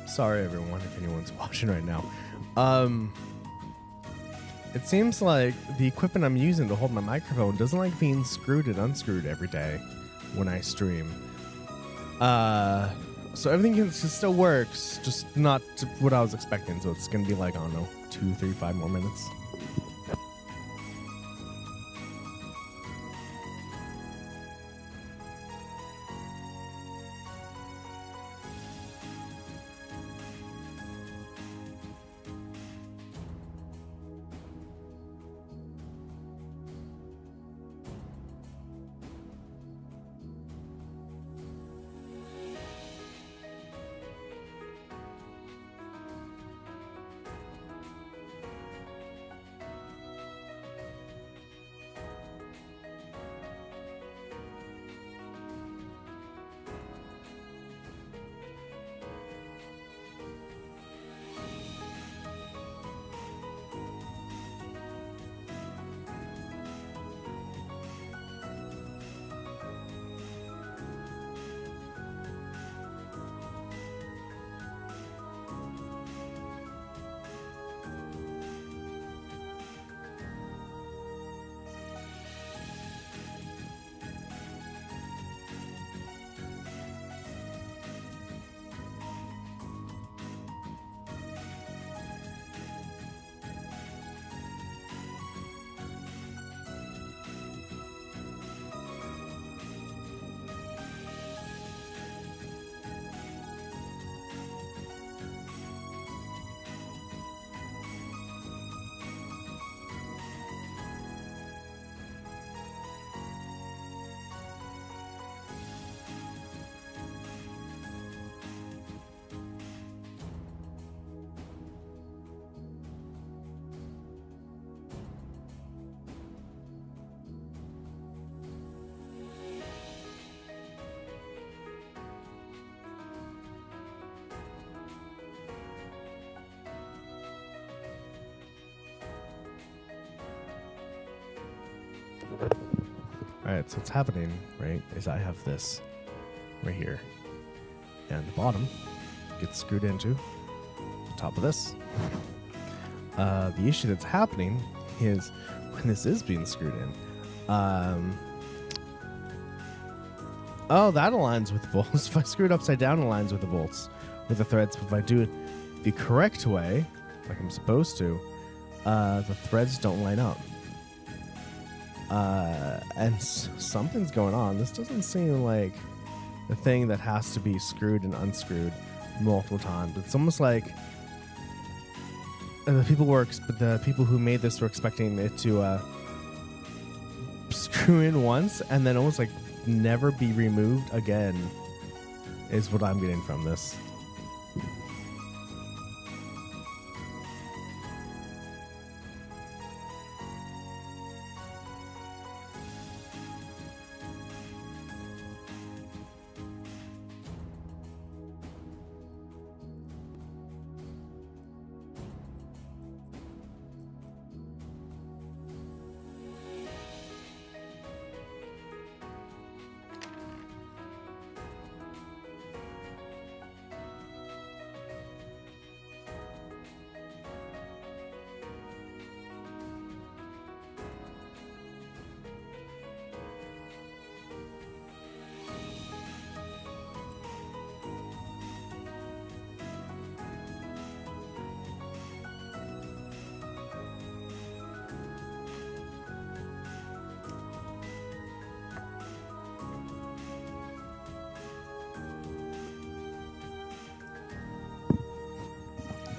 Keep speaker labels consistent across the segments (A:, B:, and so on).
A: Sorry, everyone, if anyone's watching right now. It seems like the equipment I'm using to hold my microphone doesn't like being screwed and unscrewed every day when I stream. So everything still works, just not what I was expecting. So it's going to be like, I don't know, 2, 3, 5 more minutes. right, so what's happening, right, is I have this right here, and the bottom gets screwed into the top of this. The issue that's happening is when this is being screwed in, oh, that aligns with the bolts. If I screw it upside down, it aligns with the bolts, with the threads. But if I do it the correct way, like I'm supposed to, the threads don't line up. And something's going on. This doesn't seem like the thing that has to be screwed and unscrewed multiple times. It's almost like the people who made this were expecting it to screw in once and then almost like never be removed again, is what I'm getting from this.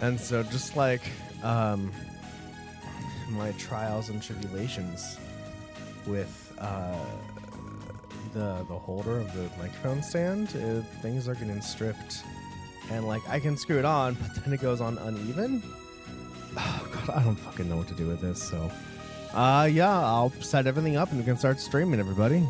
A: And so just like my trials and tribulations with the holder of the microphone stand, things are getting stripped. And like I can screw it on, but then it goes on uneven. Oh, God, I don't fucking know what to do with this. So yeah, I'll set everything up and we can start streaming, everybody.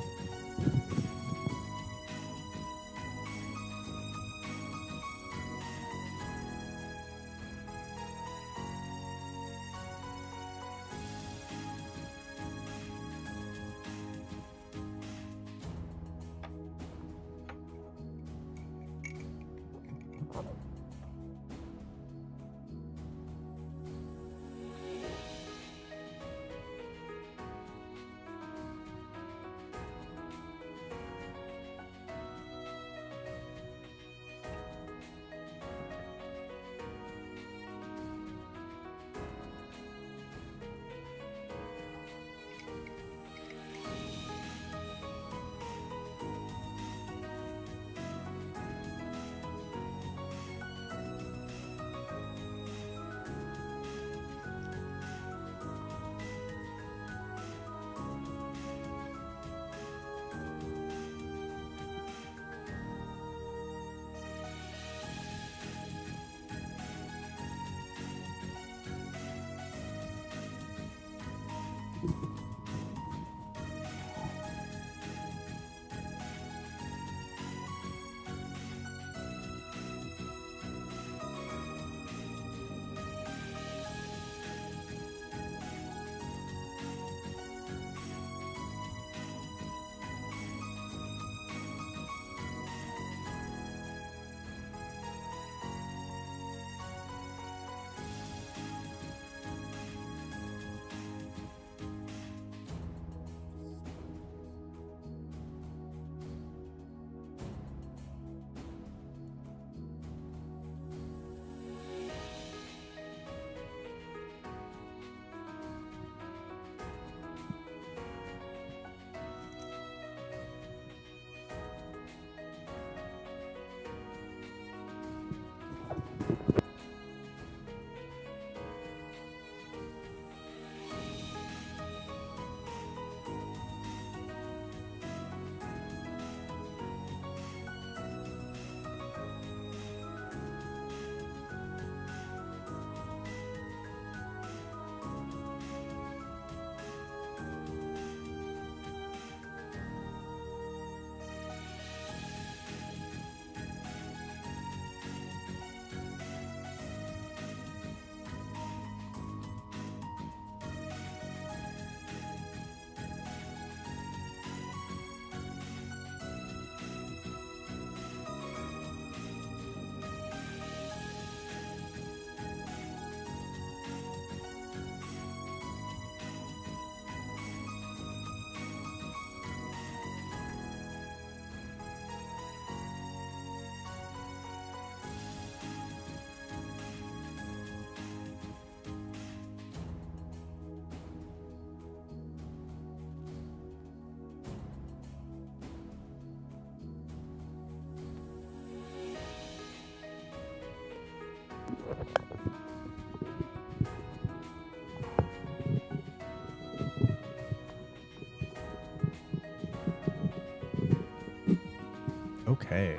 A: Okay.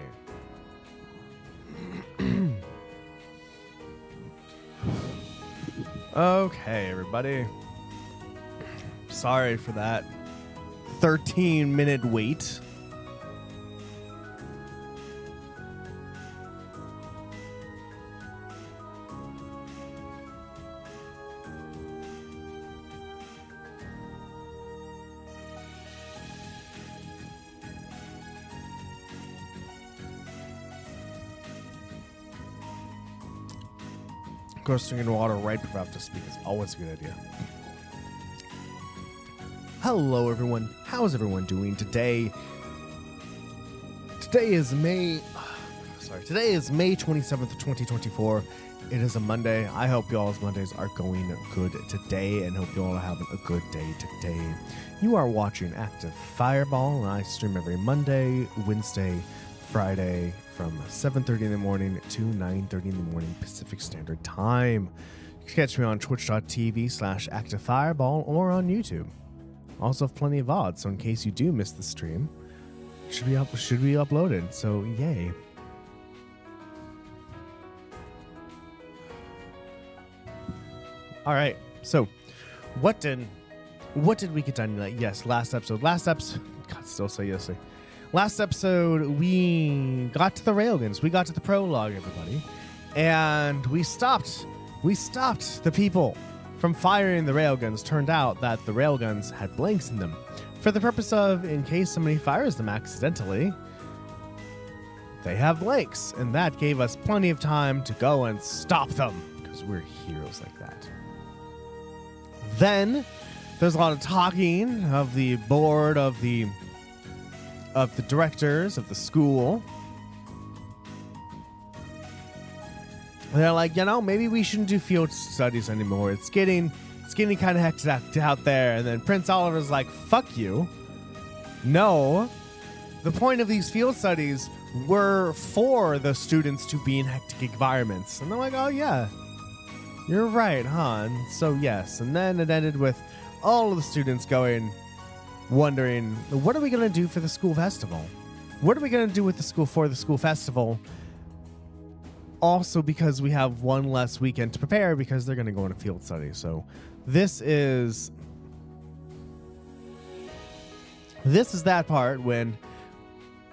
A: Okay, everybody. Sorry for that 13-minute wait. Of course, drinking water right before I have to speak is always a good idea. Hello, everyone. How's everyone doing today? Today is May 27th, 2024. It is a Monday. I hope y'all's Mondays are going good today and hope y'all are having a good day today. You are watching Active Fireball, and I stream every Monday, Wednesday, Friday from 7:30 in the morning to 9:30 in the morning Pacific Standard Time. You can catch me on twitch.tv/activefireball or on YouTube. Also have plenty of VODs, so in case you do miss the stream, should be uploaded, so yay. All right, so what did we get done? Yes, last episode, God, still say yesterday. Last episode, we got to the railguns. We got to the prologue, everybody. And we stopped the people from firing the railguns. Turned out that the railguns had blanks in them for the purpose of, in case somebody fires them accidentally, they have blanks. And that gave us plenty of time to go and stop them because we're heroes like that. Then there's a lot of talking of the board of the directors of the school. They're like, maybe we shouldn't do field studies anymore. It's getting kind of hectic out there. And then Prince Oliver's like, fuck you. No. The point of these field studies were for the students to be in hectic environments. And they're like, oh yeah, you're right, huh? And so yes. And then it ended with all of the students wondering, what are we going to do for the school festival? What are we going to do with the school for the school festival? Also because we have one less weekend to prepare because they're going to go on a field study. So this is that part when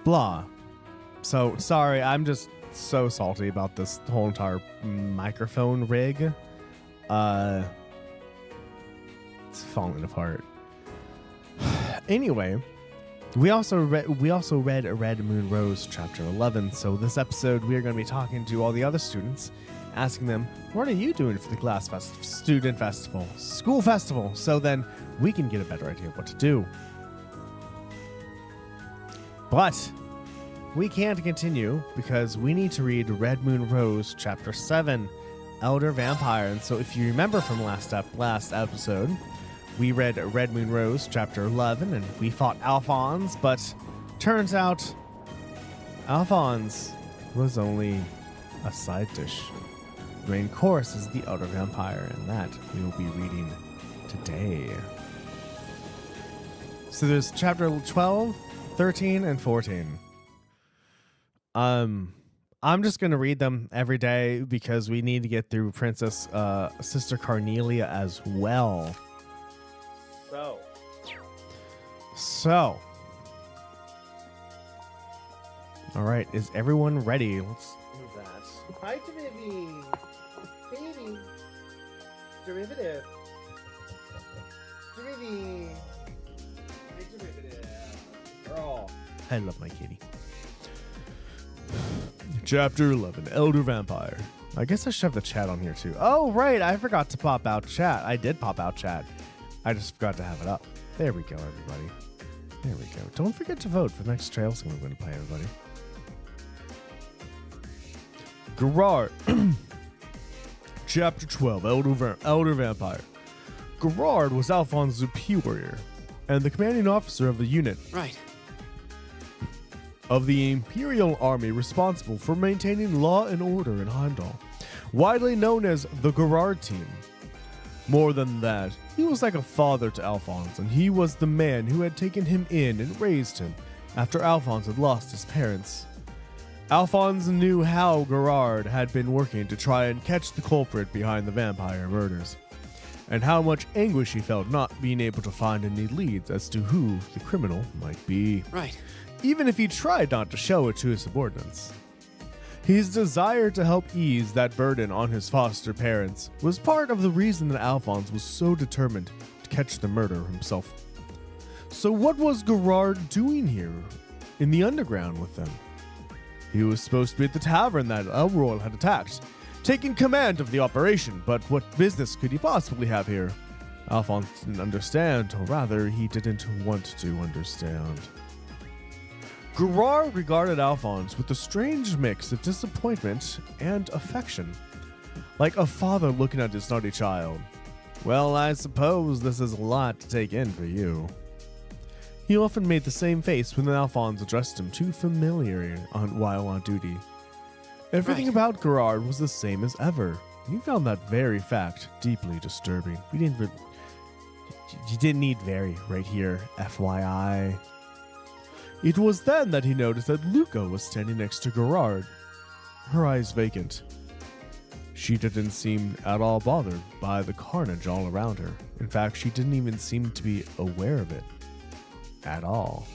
A: blah. So sorry, I'm just so salty about this whole entire microphone rig. It's falling apart. Anyway, we also read Red Moon Rose chapter 11. So this episode we are going to be talking to all the other students, asking them, what are you doing for the student festival, school festival? So then we can get a better idea of what to do. But we can't continue because we need to read Red Moon Rose chapter 7, Elder Vampire. And so if you remember from last episode, we read Red Moon Rose, chapter 11, and we fought Alphonse, but turns out Alphonse was only a side dish. The main course is the Elder Vampire, and that we will be reading today. So there's chapter 12, 13, and 14. I'm just going to read them every day because we need to get through Princess Sister Carnelia as well. So, all right, is everyone ready? Let's move that. Hi, Derivative. Baby. Derivative. Derivative. Hey, Derivative. Girl. I love my kitty. Chapter 11, Elder Vampire. I guess I should have the chat on here too. Oh, right, I forgot to pop out chat. I did pop out chat. I just forgot to have it up. There we go, everybody. There we go. Don't forget to vote for the next trail song we're going to play, everybody. Gerard. Chapter 12, Elder Vampire. Gerard was Alphonse's superior and the commanding officer of the unit.
B: Right.
A: Of the Imperial Army responsible for maintaining law and order in Heimdall. widely known as the Gerard team. More than that, he was like a father to Alphonse, and he was the man who had taken him in and raised him after Alphonse had lost his parents. Alphonse knew how Gerard had been working to try and catch the culprit behind the vampire murders, and how much anguish he felt not being able to find any leads as to who the criminal might be.
B: Right.
A: Even if he tried not to show it to his subordinates. His desire to help ease that burden on his foster parents was part of the reason that Alphonse was so determined to catch the murderer himself. So what was Gerard doing here in the underground with them? He was supposed to be at the tavern that Elroy had attacked, taking command of the operation, but what business could he possibly have here? Alphonse didn't understand, or rather, he didn't want to understand. Gerard regarded Alphonse with a strange mix of disappointment and affection, like a father looking at his naughty child. Well, I suppose this is a lot to take in for you. He often made the same face when Alphonse addressed him, too familiar while on duty. Everything about Gerard was the same as ever. He found that very fact deeply disturbing. You didn't need very right here, FYI. It was then that he noticed that Luca was standing next to Gerard, her eyes vacant. She didn't seem at all bothered by the carnage all around her. In fact, she didn't even seem to be aware of it at all.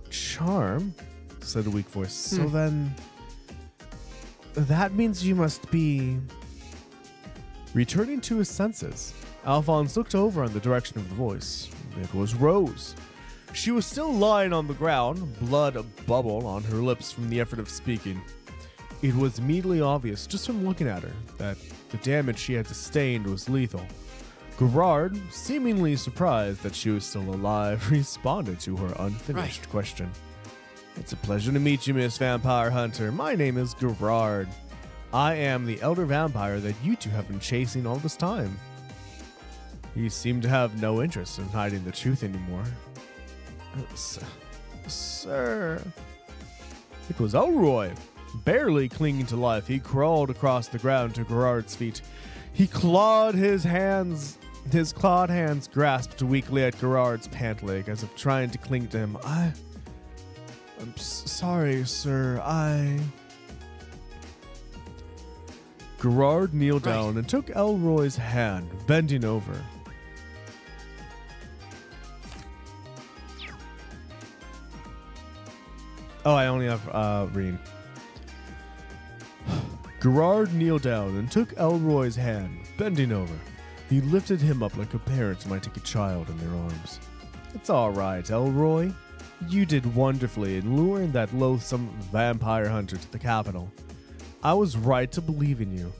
A: Charm, said a weak voice. So then, that means you must be... Returning to his senses, Alphonse looked over in the direction of the voice. It was Rose. She was still lying on the ground, blood a bubble on her lips from the effort of speaking. It was immediately obvious, just from looking at her, that the damage she had sustained was lethal. Gerard, seemingly surprised that she was still alive, responded to her unfinished question. It's a pleasure to meet you, Miss Vampire Hunter. My name is Gerard. I am the elder vampire that you two have been chasing all this time. He seemed to have no interest in hiding the truth anymore. Sir. It was Elroy. Barely clinging to life, he crawled across the ground to Gerard's feet. His clawed hands grasped weakly at Gerard's pant leg as if trying to cling to him. I'm sorry, sir. Gerard kneeled down and took Elroy's hand, bending over. Oh, I only have reading. Gerard kneeled down and took Elroy's hand, bending over. He lifted him up like a parent might take a child in their arms. It's all right, Elroy. You did wonderfully in luring that loathsome vampire hunter to the capital. I was right to believe in you.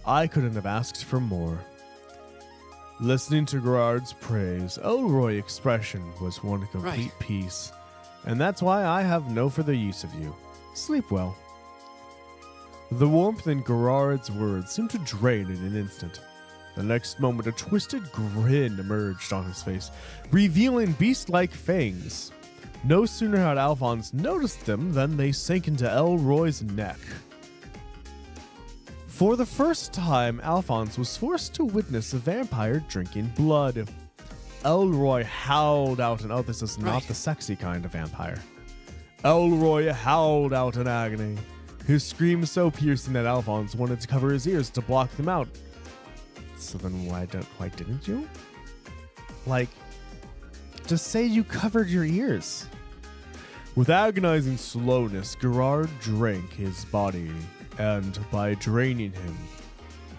A: I couldn't have asked for more. Listening to Gerard's praise, Elroy's expression was one of complete peace. And that's why I have no further use of you. Sleep well. The warmth in Gerard's words seemed to drain in an instant. The next moment, a twisted grin emerged on his face, revealing beast-like fangs. No sooner had Alphonse noticed them than they sank into Elroy's neck. For the first time, Alphonse was forced to witness a vampire drinking blood. Elroy howled out, and this is not the sexy kind of vampire. Elroy howled out in agony, his scream so piercing that Alphonse wanted to cover his ears to block them out. So then why didn't you? Just say you covered your ears. With agonizing slowness, Gerard drank his body, and by draining him,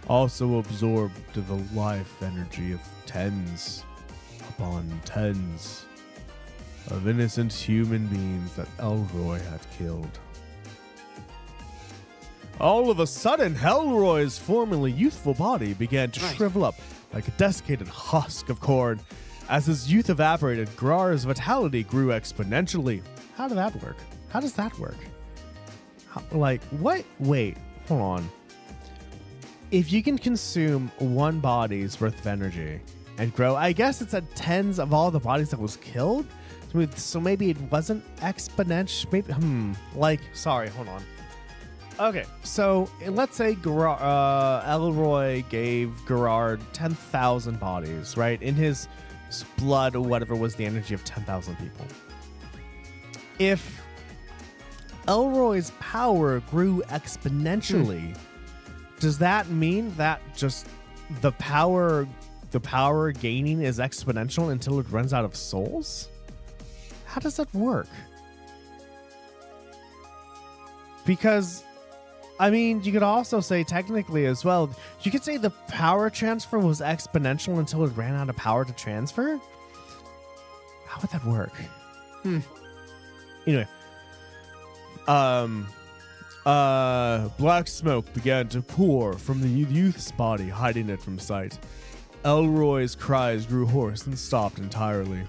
A: also absorbed the life energy of tens upon tens of innocent human beings that Elroy had killed. All of a sudden, Elroy's formerly youthful body began to shrivel up like a desiccated husk of corn. As his youth evaporated, Gerard's vitality grew exponentially. How did that work? How does that work? What? Wait, hold on. If you can consume one body's worth of energy and grow, I guess it's at tens of all the bodies that was killed? So maybe it wasn't exponential. Maybe, sorry, hold on. Okay, so let's say Elroy gave Gerard 10,000 bodies, right? In his blood, whatever was the energy of 10,000 people. If Elroy's power grew exponentially, does that mean that just the power gaining is exponential until it runs out of souls? How does that work? Because, I mean, you could also say technically as well, you could say the power transfer was exponential until it ran out of power to transfer? How would that work? Anyway. Black smoke began to pour from the youth's body, hiding it from sight. Elroy's cries grew hoarse and stopped entirely.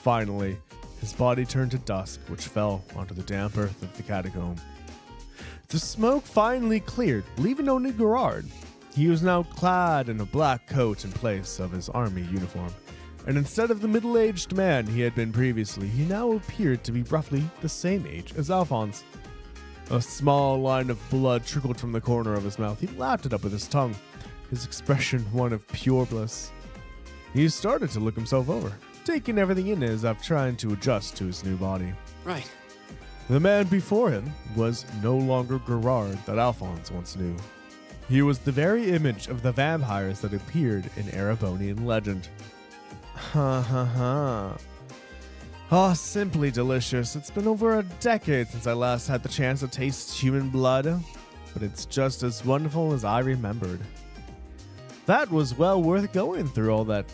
A: Finally, his body turned to dust, which fell onto the damp earth of the catacomb. The smoke finally cleared, leaving only Gerard. He was now clad in a black coat in place of his army uniform, and instead of the middle-aged man he had been previously, he now appeared to be roughly the same age as Alphonse. A small line of blood trickled from the corner of his mouth. He lapped it up with his tongue, his expression one of pure bliss. He started to look himself over, taking everything in as if trying to adjust to his new body.
B: Right.
A: The man before him was no longer Gerard that Alphonse once knew. He was the very image of the vampires that appeared in Erebonian legend. Ha ha ha. Oh, simply delicious. It's been over a decade since I last had the chance to taste human blood, but it's just as wonderful as I remembered. That was well worth going through all that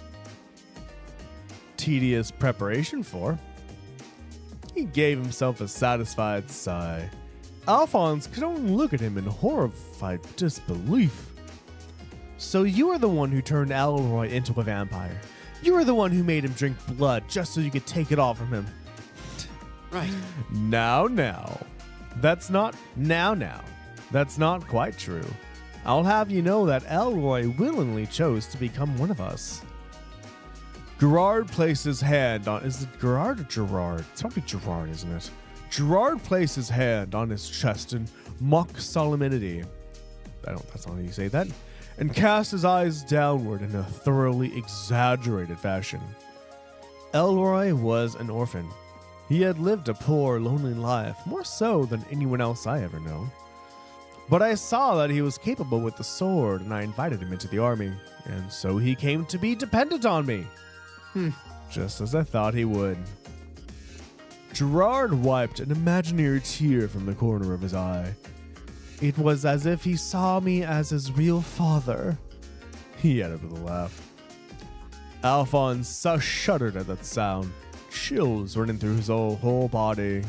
A: tedious preparation for. He gave himself a satisfied sigh. Alphonse could only look at him in horrified disbelief. So you are the one who turned Elroy into a vampire. You are the one who made him drink blood just so you could take it all from him.
B: Right.
A: Now. That's not quite true. I'll have you know that Elroy willingly chose to become one of us. Gerard placed his hand on... Is it Gerard or Gerard? It's probably Gerard, isn't it? Gerard placed his hand on his chest in mock solemnity. That's not how you say that. And cast his eyes downward in a thoroughly exaggerated fashion. Elroy was an orphan. He had lived a poor, lonely life, more so than anyone else I ever known. But I saw that he was capable with the sword, and I invited him into the army, and so he came to be dependent on me. Just as I thought he would. Gerard wiped an imaginary tear from the corner of his eye. It was as if he saw me as his real father. He added with a laugh. Alphonse shuddered at that sound, chills running through his whole body.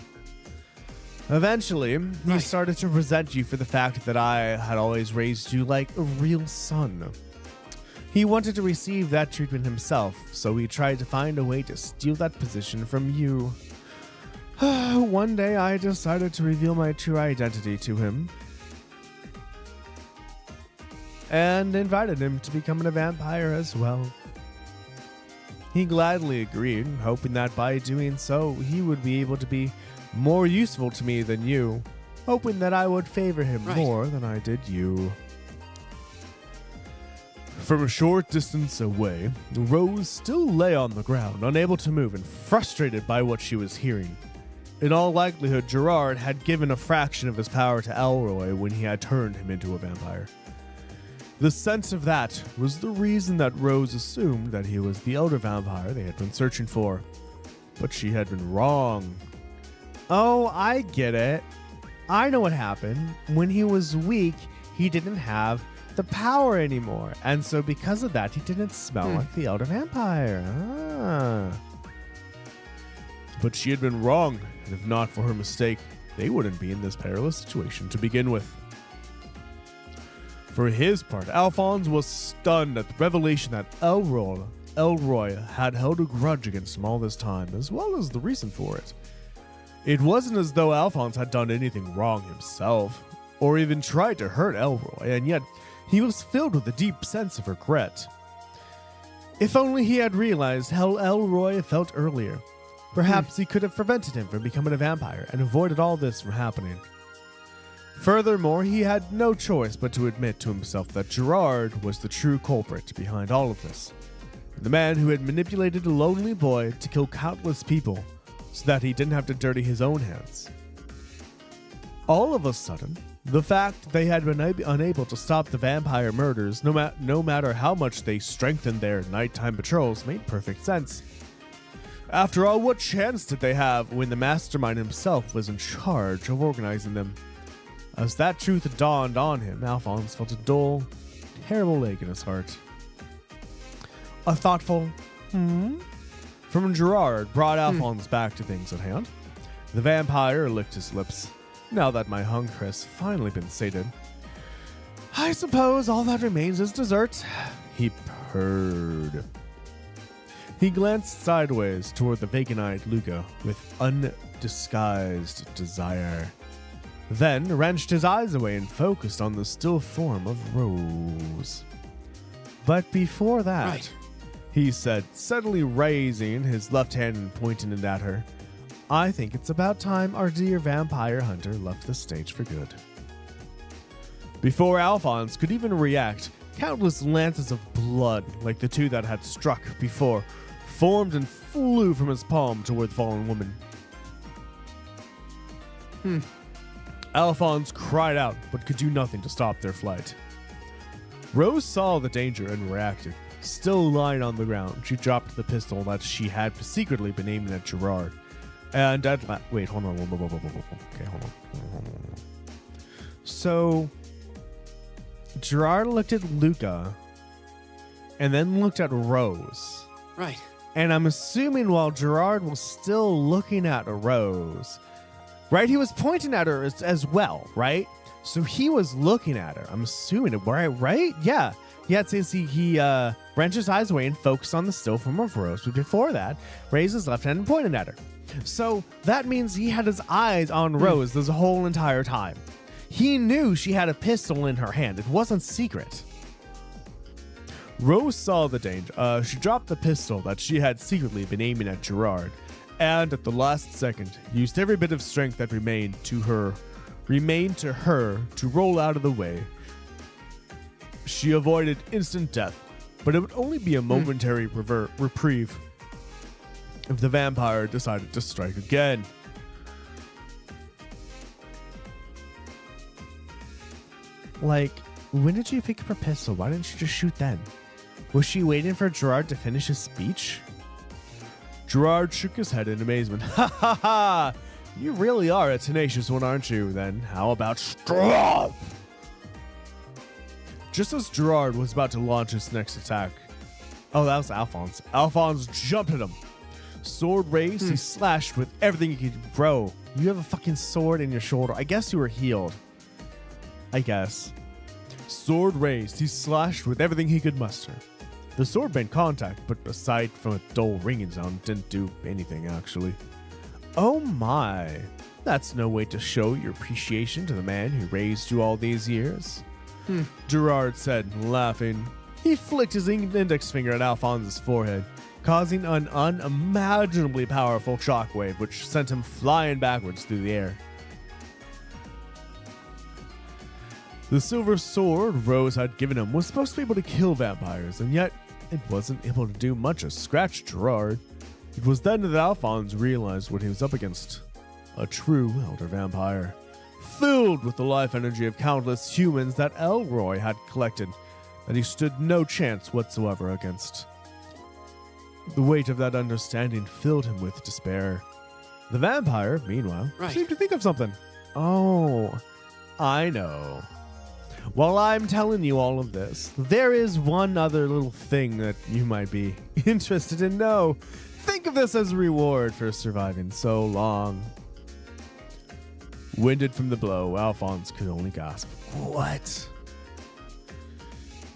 A: Eventually, he started to resent you for the fact that I had always raised you like a real son. He wanted to receive that treatment himself, so he tried to find a way to steal that position from you. One day, I decided to reveal my true identity to him and invited him to become a vampire as well. He gladly agreed, hoping that by doing so, he would be able to be more useful to me than you, hoping that I would favor him more than I did you. From a short distance away, Rose still lay on the ground, unable to move and frustrated by what she was hearing. In all likelihood, Gerard had given a fraction of his power to Elroy when he had turned him into a vampire. The sense of that was the reason that Rose assumed that he was the elder vampire they had been searching for. But she had been wrong. Oh, I get it. I know what happened. When he was weak, he didn't have the power anymore. And so because of that, he didn't smell like the elder vampire. But she had been wrong, and if not for her mistake, they wouldn't be in this perilous situation to begin with. For his part, Alphonse was stunned at the revelation that Elroy had held a grudge against him all this time, as well as the reason for it. It wasn't as though Alphonse had done anything wrong himself, or even tried to hurt Elroy, and yet he was filled with a deep sense of regret. If only he had realized how Elroy felt earlier, perhaps he could have prevented him from becoming a vampire and avoided all this from happening. Furthermore, he had no choice but to admit to himself that Gerard was the true culprit behind all of this. The man who had manipulated a lonely boy to kill countless people so that he didn't have to dirty his own hands. All of a sudden, the fact they had been unable to stop the vampire murders, no matter how much they strengthened their nighttime patrols, made perfect sense. After all, what chance did they have when the mastermind himself was in charge of organizing them? As that truth dawned on him, Alphonse felt a dull, terrible ache in his heart. A thoughtful from Gerard brought Alphonse back to things at hand. The vampire licked his lips. Now that my hunger has finally been sated, I suppose all that remains is dessert, he purred. He glanced sideways toward the vacant-eyed Luca with undisguised desire, then wrenched his eyes away and focused on the still form of Rose. But before that, he said, steadily raising his left hand and pointing it at her, I think it's about time our dear vampire hunter left the stage for good. Before Alphonse could even react, countless lances of blood, like the two that had struck before, formed and flew from his palm toward the fallen woman. Alphonse cried out, but could do nothing to stop their flight. Rose saw the danger and reacted. Still lying on the ground, she dropped the pistol that she had secretly been aiming at Gerard. And wait, hold on. Okay, hold on. So, Gerard looked at Luca and then looked at Rose.
B: Right.
A: And I'm assuming while Gerard was still looking at Rose, right, he was pointing at her as well, right? So he was looking at her. I'm assuming it, right? Yeah. Yeah, it says he wrenched his eyes away and focused on the still form of Rose, but before that, raised his left hand and pointed at her. So that means he had his eyes on Rose this whole entire time. He knew she had a pistol in her hand. It wasn't secret. Rose saw the danger. She dropped the pistol that she had secretly been aiming at Gerard, and at the last second, used every bit of strength that remained to her to roll out of the way. She avoided instant death, but it would only be a momentary reprieve if the vampire decided to strike again. Like, when did you pick up her pistol? Why didn't you just shoot then? Was she waiting for Gerard to finish his speech? Gerard shook his head in amazement. Ha ha ha! You really are a tenacious one, aren't you? Then how about stop? Just as Gerard was about to launch his next attack. Oh, that was Alphonse. Alphonse jumped at him. Sword raised, he slashed with everything he could. Bro, you have a fucking sword in your shoulder. I guess you were healed. I guess. Sword raised, he slashed with everything he could muster. The sword made contact, but aside from a dull ringing sound, didn't do anything actually. Oh my. That's no way to show your appreciation to the man who raised you all these years. Gerard said, laughing. He flicked his index finger at Alphonse's forehead, causing an unimaginably powerful shockwave which sent him flying backwards through the air. The silver sword Rose had given him was supposed to be able to kill vampires, and yet it wasn't able to do much as scratch Gerard. It was then that Alphonse realized what he was up against. A true elder vampire, filled with the life energy of countless humans that Elroy had collected, that he stood no chance whatsoever against. The weight of that understanding filled him with despair. The vampire, meanwhile, seemed to think of something. Oh, I know. While I'm telling you all of this, there is one other little thing that you might be interested in. No, think of this as a reward for surviving so long. Winded from the blow, Alphonse could only gasp. What?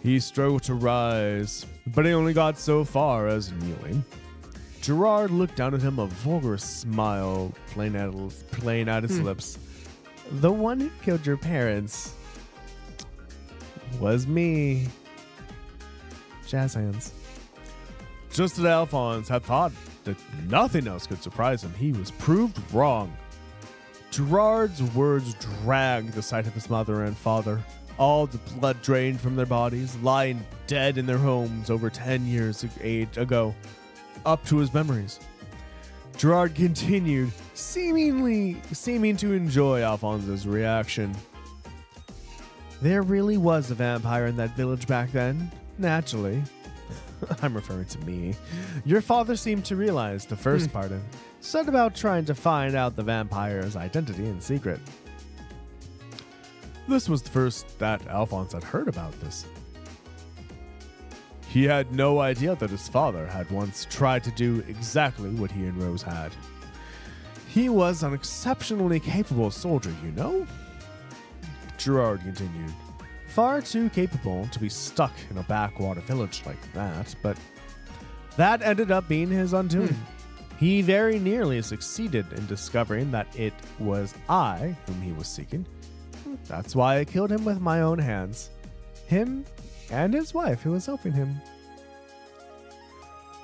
A: He strove to rise, but he only got so far as kneeling. Gerard looked down at him, a vulgar smile playing out his lips. The one who killed your parents was me. Jazz hands. Just as Alphonse had thought that nothing else could surprise him, he was proved wrong. Gerard's words dragged the sight of his mother and father, all the blood drained from their bodies, lying dead in their homes over 10 years ago, up to his memories. Gerard continued, seeming to enjoy Alphonse's reaction. There really was a vampire in that village back then, naturally. I'm referring to me. Your father seemed to realize the first part and set about trying to find out the vampire's identity in secret. This was the first that Alphonse had heard about this. He had no idea that his father had once tried to do exactly what he and Rose had. He was an exceptionally capable soldier, you know? Gerard continued. Far too capable to be stuck in a backwater village like that, but that ended up being his undoing. He very nearly succeeded in discovering that it was I whom he was seeking. That's why I killed him with my own hands. Him and his wife who was helping him.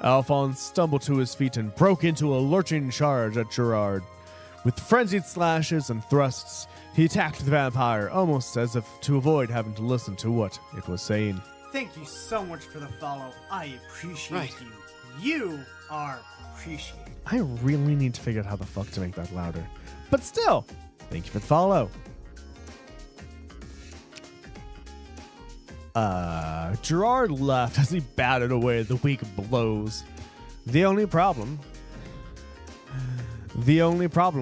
A: Alphonse stumbled to his feet and broke into a lurching charge at Gerard. With frenzied slashes and thrusts, he attacked the vampire almost as if to avoid having to listen to what it was saying.
B: Thank you so much for the follow. I appreciate
C: Right.
B: you. You are appreciated.
A: I really need to figure out how the fuck to make that louder. But still, thank you for the follow. Gerard laughed as he batted away the weak blows. The only problem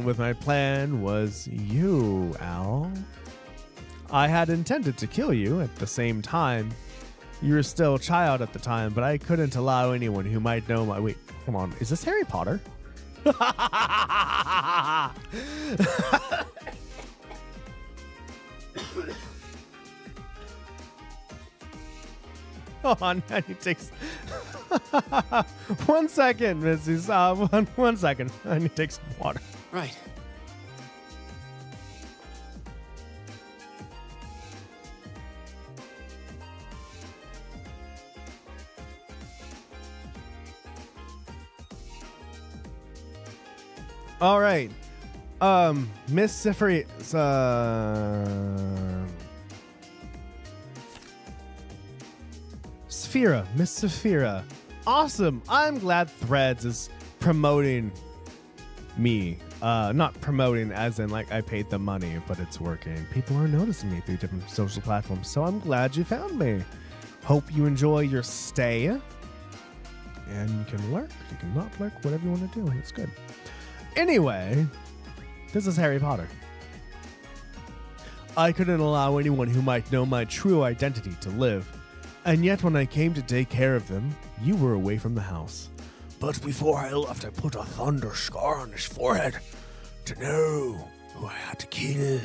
A: with my plan was you, Al. I had intended to kill you at the same time. You were still a child at the time, but I couldn't allow anyone who might know my... Wait, come on. Is this Harry Potter? Hold on, I need to take... 1 second, Mrs. One second. I need to take some water.
C: Right.
A: All right. Miss Sifri... Sphera. Miss Sphera. Awesome. I'm glad Threads is promoting me. Not promoting as in like I paid them money, but it's working. People are noticing me through different social platforms, so I'm glad you found me. Hope you enjoy your stay. And you can lurk. You can not lurk, whatever you want to do. It's good. Anyway, this is Harry Potter. I couldn't allow anyone who might know my true identity to live. And yet when I came to take care of them, you were away from the house. But before I left, I put a thunder scar on his forehead to know who I had to kill.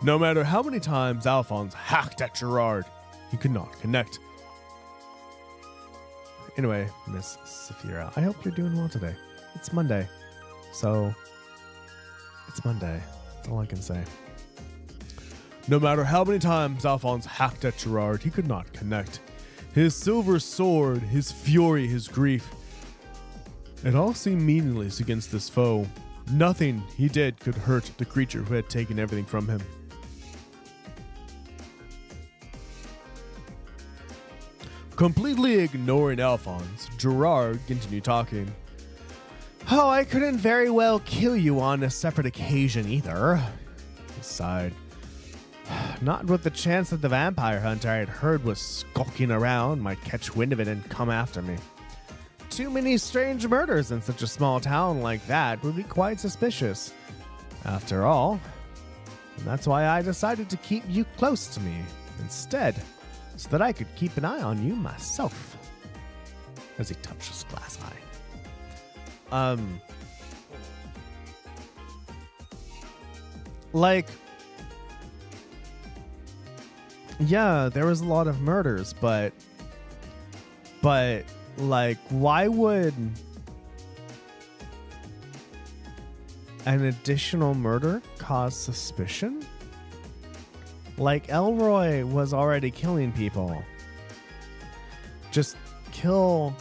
A: No matter how many times Alphonse hacked at Gerard, he could not connect. Anyway, Miss Safira, I hope you're doing well today. It's Monday, so it's Monday. That's all I can say. No matter how many times Alphonse hacked at Gerard, he could not connect. His silver sword, his fury, his grief. It all seemed meaningless against this foe. Nothing he did could hurt the creature who had taken everything from him. Completely ignoring Alphonse, Gerard continued talking. Oh, I couldn't very well kill you on a separate occasion either. He sighed. Not with the chance that the vampire hunter I had heard was skulking around might catch wind of it and come after me. Too many strange murders in such a small town like that would be quite suspicious. After all, and that's why I decided to keep you close to me instead, so that I could keep an eye on you myself. As he touched his glass eye. Yeah, there was a lot of murders, but like, why would an additional murder cause suspicion? Like, Elroy was already killing people. Just kill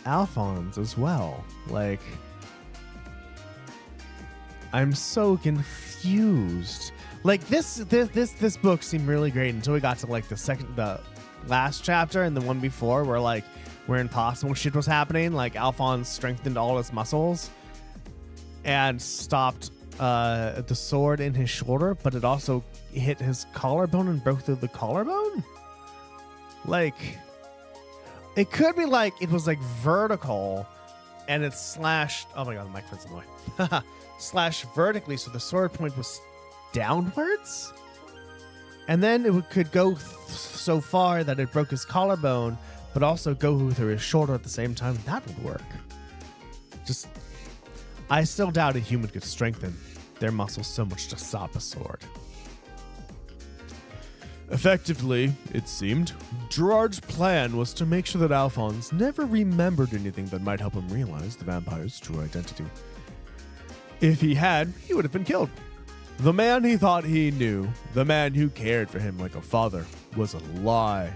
A: Alphonse as well. Like, I'm so confused. Like this book seemed really great until we got to like the last chapter and the one before where impossible shit was happening. Like Alphonse strengthened all his muscles and stopped the sword in his shoulder, but it also hit his collarbone and broke through the collarbone. Like, it could be like it was like vertical and it slashed. Oh my god, the microphone's in the way. Slashed vertically, so the sword point was downwards, and then it could go so far that it broke his collarbone, but also go through his shoulder at the same time. That would work. Just, I still doubt a human could strengthen their muscles so much to stop a sword. Effectively, it seemed, Gerard's plan was to make sure that Alphonse never remembered anything that might help him realize the vampire's true identity. If he had, he would have been killed. The man he thought he knew, the man who cared for him like a father, was a lie.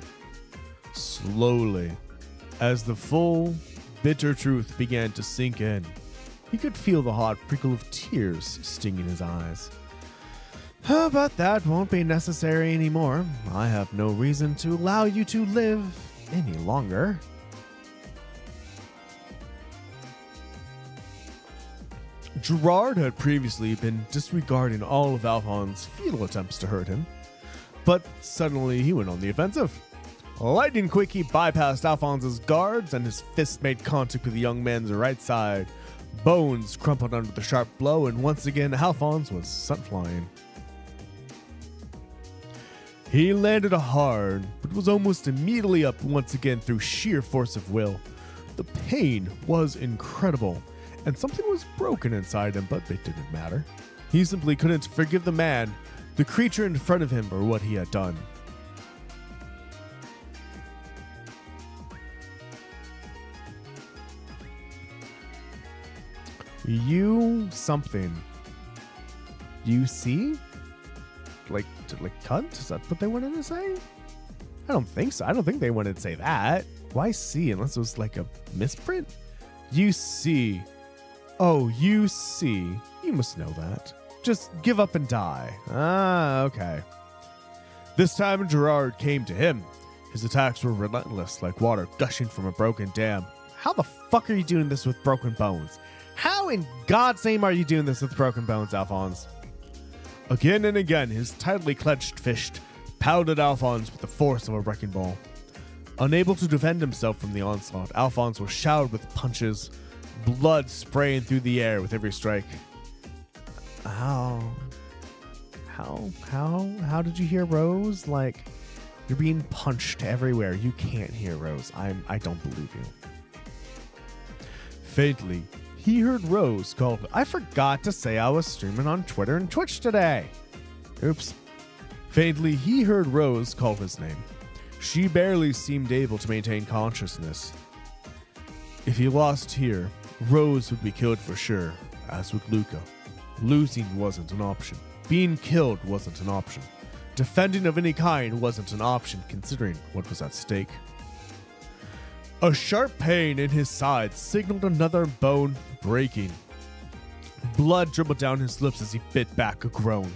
A: Slowly, as the full, bitter truth began to sink in, he could feel the hot prickle of tears stinging his eyes. But that won't be necessary anymore. I have no reason to allow you to live any longer. Gerard had previously been disregarding all of Alphonse's futile attempts to hurt him, but suddenly he went on the offensive. Lightning quick, he bypassed Alphonse's guards, and his fist made contact with the young man's right side. Bones crumpled under the sharp blow, and once again Alphonse was sent flying. He landed hard, but was almost immediately up once again through sheer force of will. The pain was incredible, and something was broken inside him, but it didn't matter. He simply couldn't forgive the man, the creature in front of him, for what he had done. You something. You see? Like cunt? Is that what they wanted to say? I don't think so. I don't think they wanted to say that. Why see unless it was like a misprint? You see. Oh, you see. You must know that. Just give up and die. Ah, okay. This time Gerard came to him. His attacks were relentless, like water gushing from a broken dam. How the fuck are you doing this with broken bones? How in God's name are you doing this with broken bones, Alphonse? Again and again, his tightly clenched fist pounded Alphonse with the force of a wrecking ball. Unable to defend himself from the onslaught, Alphonse was showered with punches, blood spraying through the air with every strike. How did you hear Rose? Like, you're being punched everywhere. You can't hear Rose. I don't believe you. Faintly, he heard Rose call. I forgot to say I was streaming on Twitter and Twitch today. Oops. Faintly, he heard Rose call his name. She barely seemed able to maintain consciousness. If he lost here, Rose would be killed for sure, as would Luca. Losing wasn't an option. Being killed wasn't an option. Defending of any kind wasn't an option, considering what was at stake. A sharp pain in his side signaled another bone breaking. Blood dribbled down his lips as he bit back a groan.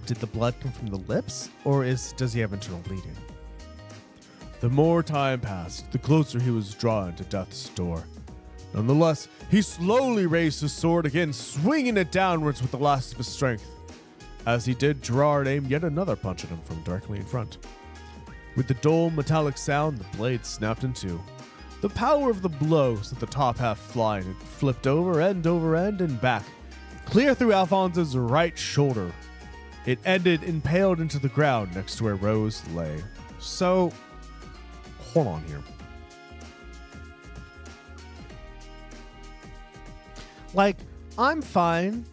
A: Did the blood come from the lips, or does he have internal bleeding? The more time passed, the closer he was drawn to death's door. Nonetheless, he slowly raised his sword again, swinging it downwards with the last of his strength. As he did, Gerard aimed yet another punch at him from directly in front. With the dull metallic sound, the blade snapped in two. The power of the blow sent the top half flying. It flipped over end and back, clear through Alphonse's right shoulder. It ended impaled into the ground next to where Rose lay. So, hold on here. Like, I'm fine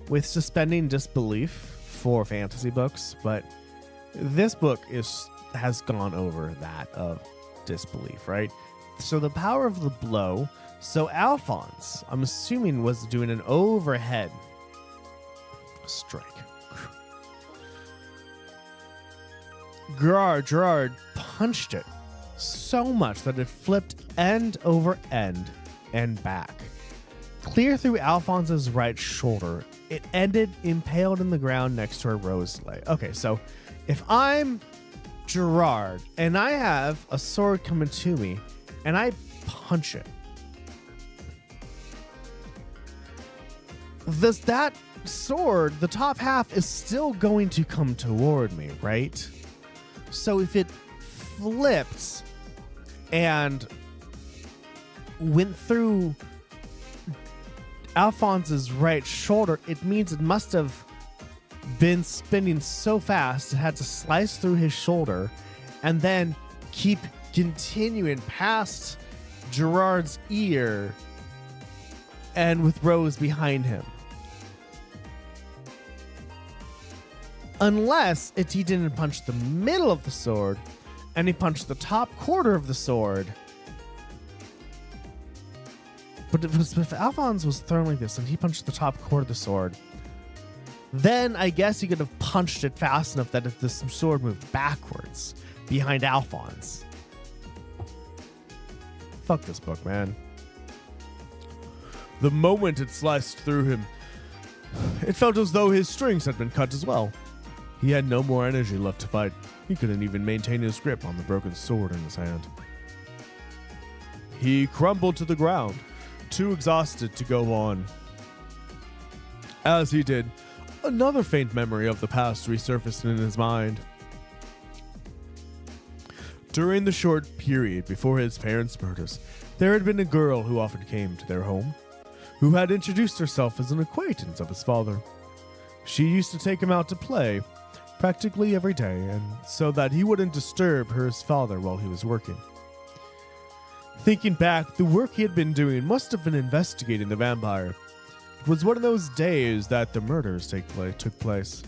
A: with suspending disbelief for fantasy books, but this book has gone over that of disbelief, right? So the power of the blow. So Alphonse, I'm assuming, was doing an overhead strike. Gerard punched it so much that it flipped end over end and back. Clear through Alphonse's right shoulder, it ended impaled in the ground next to where Rose lay. Okay, so if I'm Gerard and I have a sword coming to me and I punch it, that sword, the top half, is still going to come toward me, right? So if it flipped and went through Alphonse's right shoulder, it means it must have been spinning so fast it had to slice through his shoulder and then keep continuing past Gerard's ear and with Rose behind him. Unless he didn't punch the middle of the sword and he punched the top quarter of the sword. But if Alphonse was thrown like this and he punched the top quarter of the sword, then I guess he could have punched it fast enough that if the sword moved backwards behind Alphonse. Fuck this book, man. The moment it sliced through him, it felt as though his strings had been cut as well. He had no more energy left to fight. He couldn't even maintain his grip on the broken sword in his hand. He crumbled to the ground, too exhausted to go on. As he did, another faint memory of the past resurfaced in his mind. During the short period before his parents' murders, there had been a girl who often came to their home, who had introduced herself as an acquaintance of his father. She used to take him out to play practically every day, and so that he wouldn't disturb his father while he was working. Thinking back, the work he had been doing must have been investigating the vampire. It was one of those days that the murders took place.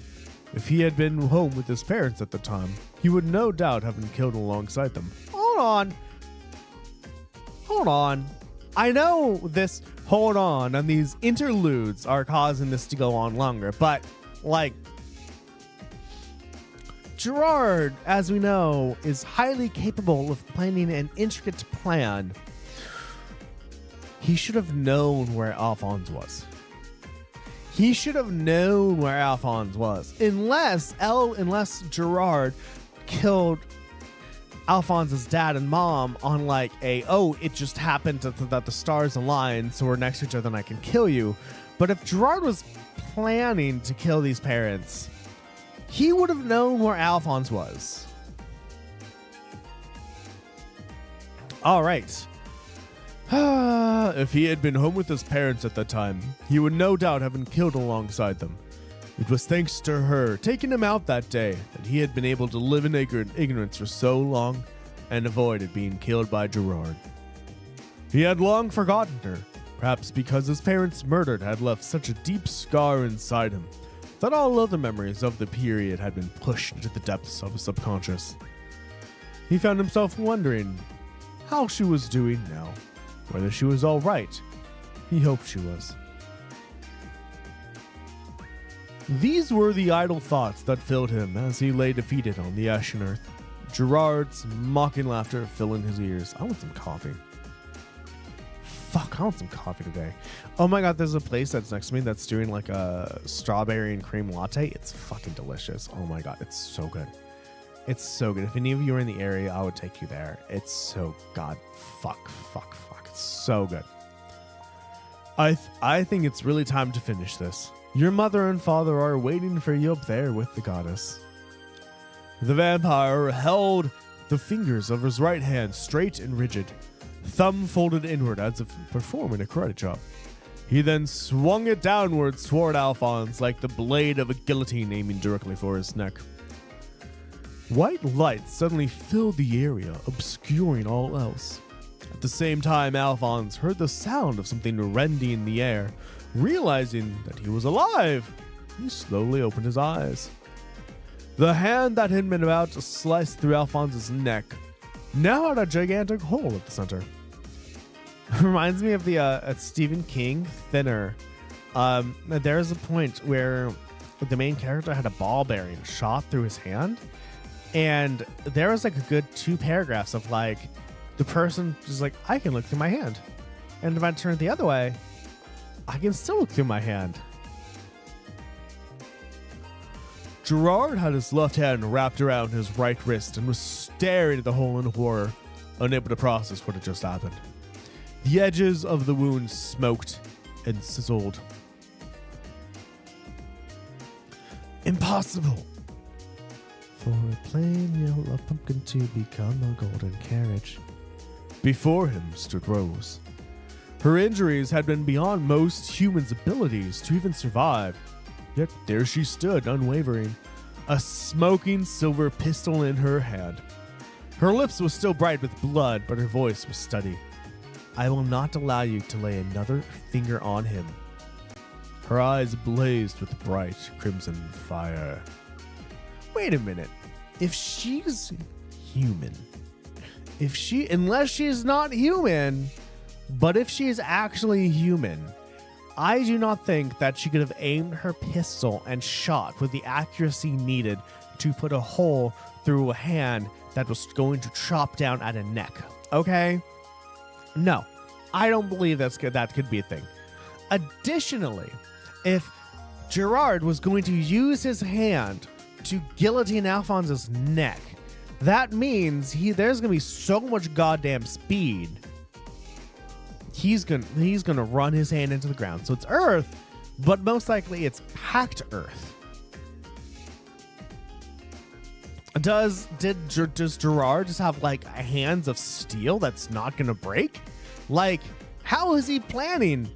A: If he had been home with his parents at the time, he would no doubt have been killed alongside them. Hold on. I know this hold on and these interludes are causing this to go on longer, but like, Gerard, as we know, is highly capable of planning an intricate plan. He should have known where Alphonse was. Unless Gerard killed Alphonse's dad and mom on like it just happened that the stars aligned, so we're next to each other and I can kill you. But if Gerard was planning to kill these parents, he would have known where Alphonse was. All right. If he had been home with his parents at that time, he would no doubt have been killed alongside them. It was thanks to her taking him out that day that he had been able to live in ignorance for so long and avoided being killed by Gerard. He had long forgotten her, perhaps because his parents' murder had left such a deep scar inside him that all other memories of the period had been pushed into the depths of his subconscious. He found himself wondering how she was doing now, whether she was all right. He hoped she was. These were the idle thoughts that filled him as he lay defeated on the ashen earth, Gerard's mocking laughter filling his ears. I want some coffee. Fuck, I want some coffee today. Oh my god, there's a place that's next to me that's doing like a strawberry and cream latte. It's fucking delicious. Oh my god, it's so good. It's so good. If any of you are in the area, I would take you there. It's so fuck. It's so good. I think it's really time to finish this. Your mother and father are waiting for you up there with the goddess. The vampire held the fingers of his right hand straight and rigid, thumb folded inward as if performing a karate chop. He then swung it downwards toward Alphonse like the blade of a guillotine aiming directly for his neck. White light suddenly filled the area, obscuring all else. At the same time, Alphonse heard the sound of something rending the air. Realizing that he was alive, he slowly opened his eyes. The hand that had been about to slice through Alphonse's neck now had a gigantic hole at the center. Reminds me of the Stephen King Thinner. There's a point where the main character had a ball bearing shot through his hand, And there was like a good 2 paragraphs of like the person just like, I can look through my hand. And if I turn it the other way, I can still look through my hand. Gerard had his left hand wrapped around his right wrist and was staring at the hole in horror, unable to process what had just happened. The edges of the wound smoked and sizzled. Impossible for a plain yellow pumpkin to become a golden carriage. Before him stood Rose. Her injuries had been beyond most humans' abilities to even survive. Yet there she stood, unwavering, a smoking silver pistol in her hand. Her lips were still bright with blood, but her voice was steady. I will not allow you to lay another finger on him. Her eyes blazed with bright crimson fire. Wait a minute. If she's human, unless she's not human, but if she is actually human, I do not think that she could have aimed her pistol and shot with the accuracy needed to put a hole through a hand that was going to chop down at a neck. Okay? No, I don't believe that could be a thing. Additionally, if Gerard was going to use his hand to guillotine Alphonse's neck, that means there's going to be so much goddamn speed. He's gonna run his hand into the ground. So it's earth, but most likely it's packed earth. Does Gerard just have like hands of steel that's not gonna break? Like, how is he planning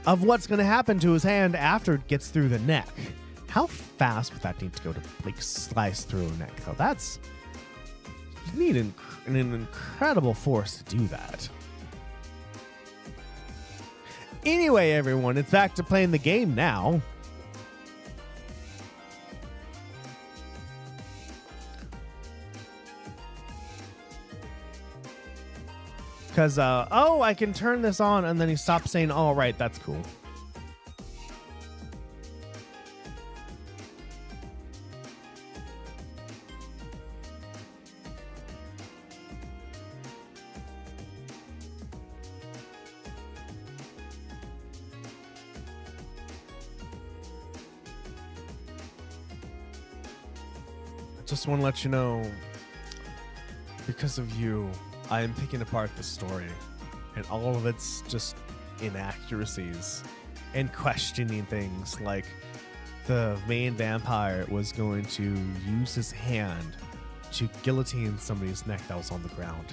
A: of what's gonna happen to his hand after it gets through the neck? How fast would that need to go to like slice through a neck? Though that's, you need an incredible force to do that. Anyway, everyone, it's back to playing the game now. Because, oh, I can turn this on, and then he stops saying, all right, that's cool. Just want to let you know, because of you, I am picking apart the story and all of its just inaccuracies and questioning things like the main vampire was going to use his hand to guillotine somebody's neck that was on the ground.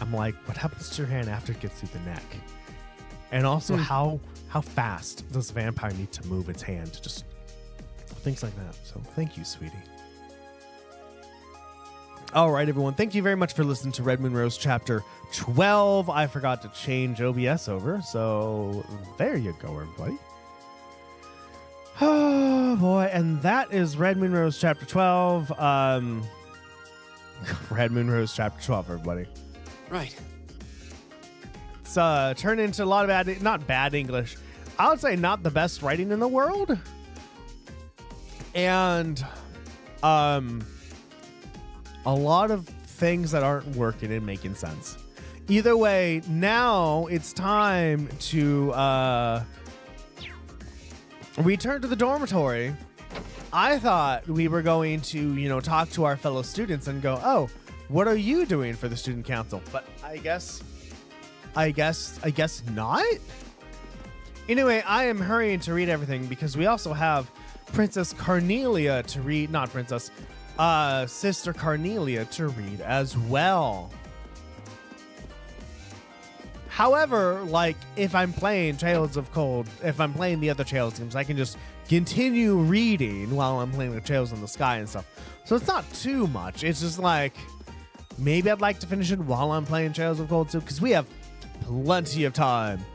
A: I'm like, what happens to your hand after it gets through the neck? And also how fast does the vampire need to move its hand to just things like that. So thank you, sweetie. All right, everyone. Thank you very much for listening to Red Moon Rose Chapter 12. I forgot to change OBS over, so there you go, everybody. Oh, boy. And that is Red Moon Rose Chapter 12. Red Moon Rose Chapter 12, everybody.
C: Right.
A: It's turned into a lot of not bad English. I would say not the best writing in the world. And, a lot of things that aren't working and making sense. Either way, now it's time to return to the dormitory. I thought we were going to, talk to our fellow students and go, oh, what are you doing for the student council? But I guess not. Anyway, I am hurrying to read everything because we also have Princess Carnelia to read, not Princess, Sister Carnelia to read as well. However, like, if I'm playing Trails of Cold, if I'm playing the other Trails games, I can just continue reading while I'm playing the Trails in the Sky and stuff. So it's not too much. It's just like, maybe I'd like to finish it while I'm playing Trails of Cold too, because we have plenty of time.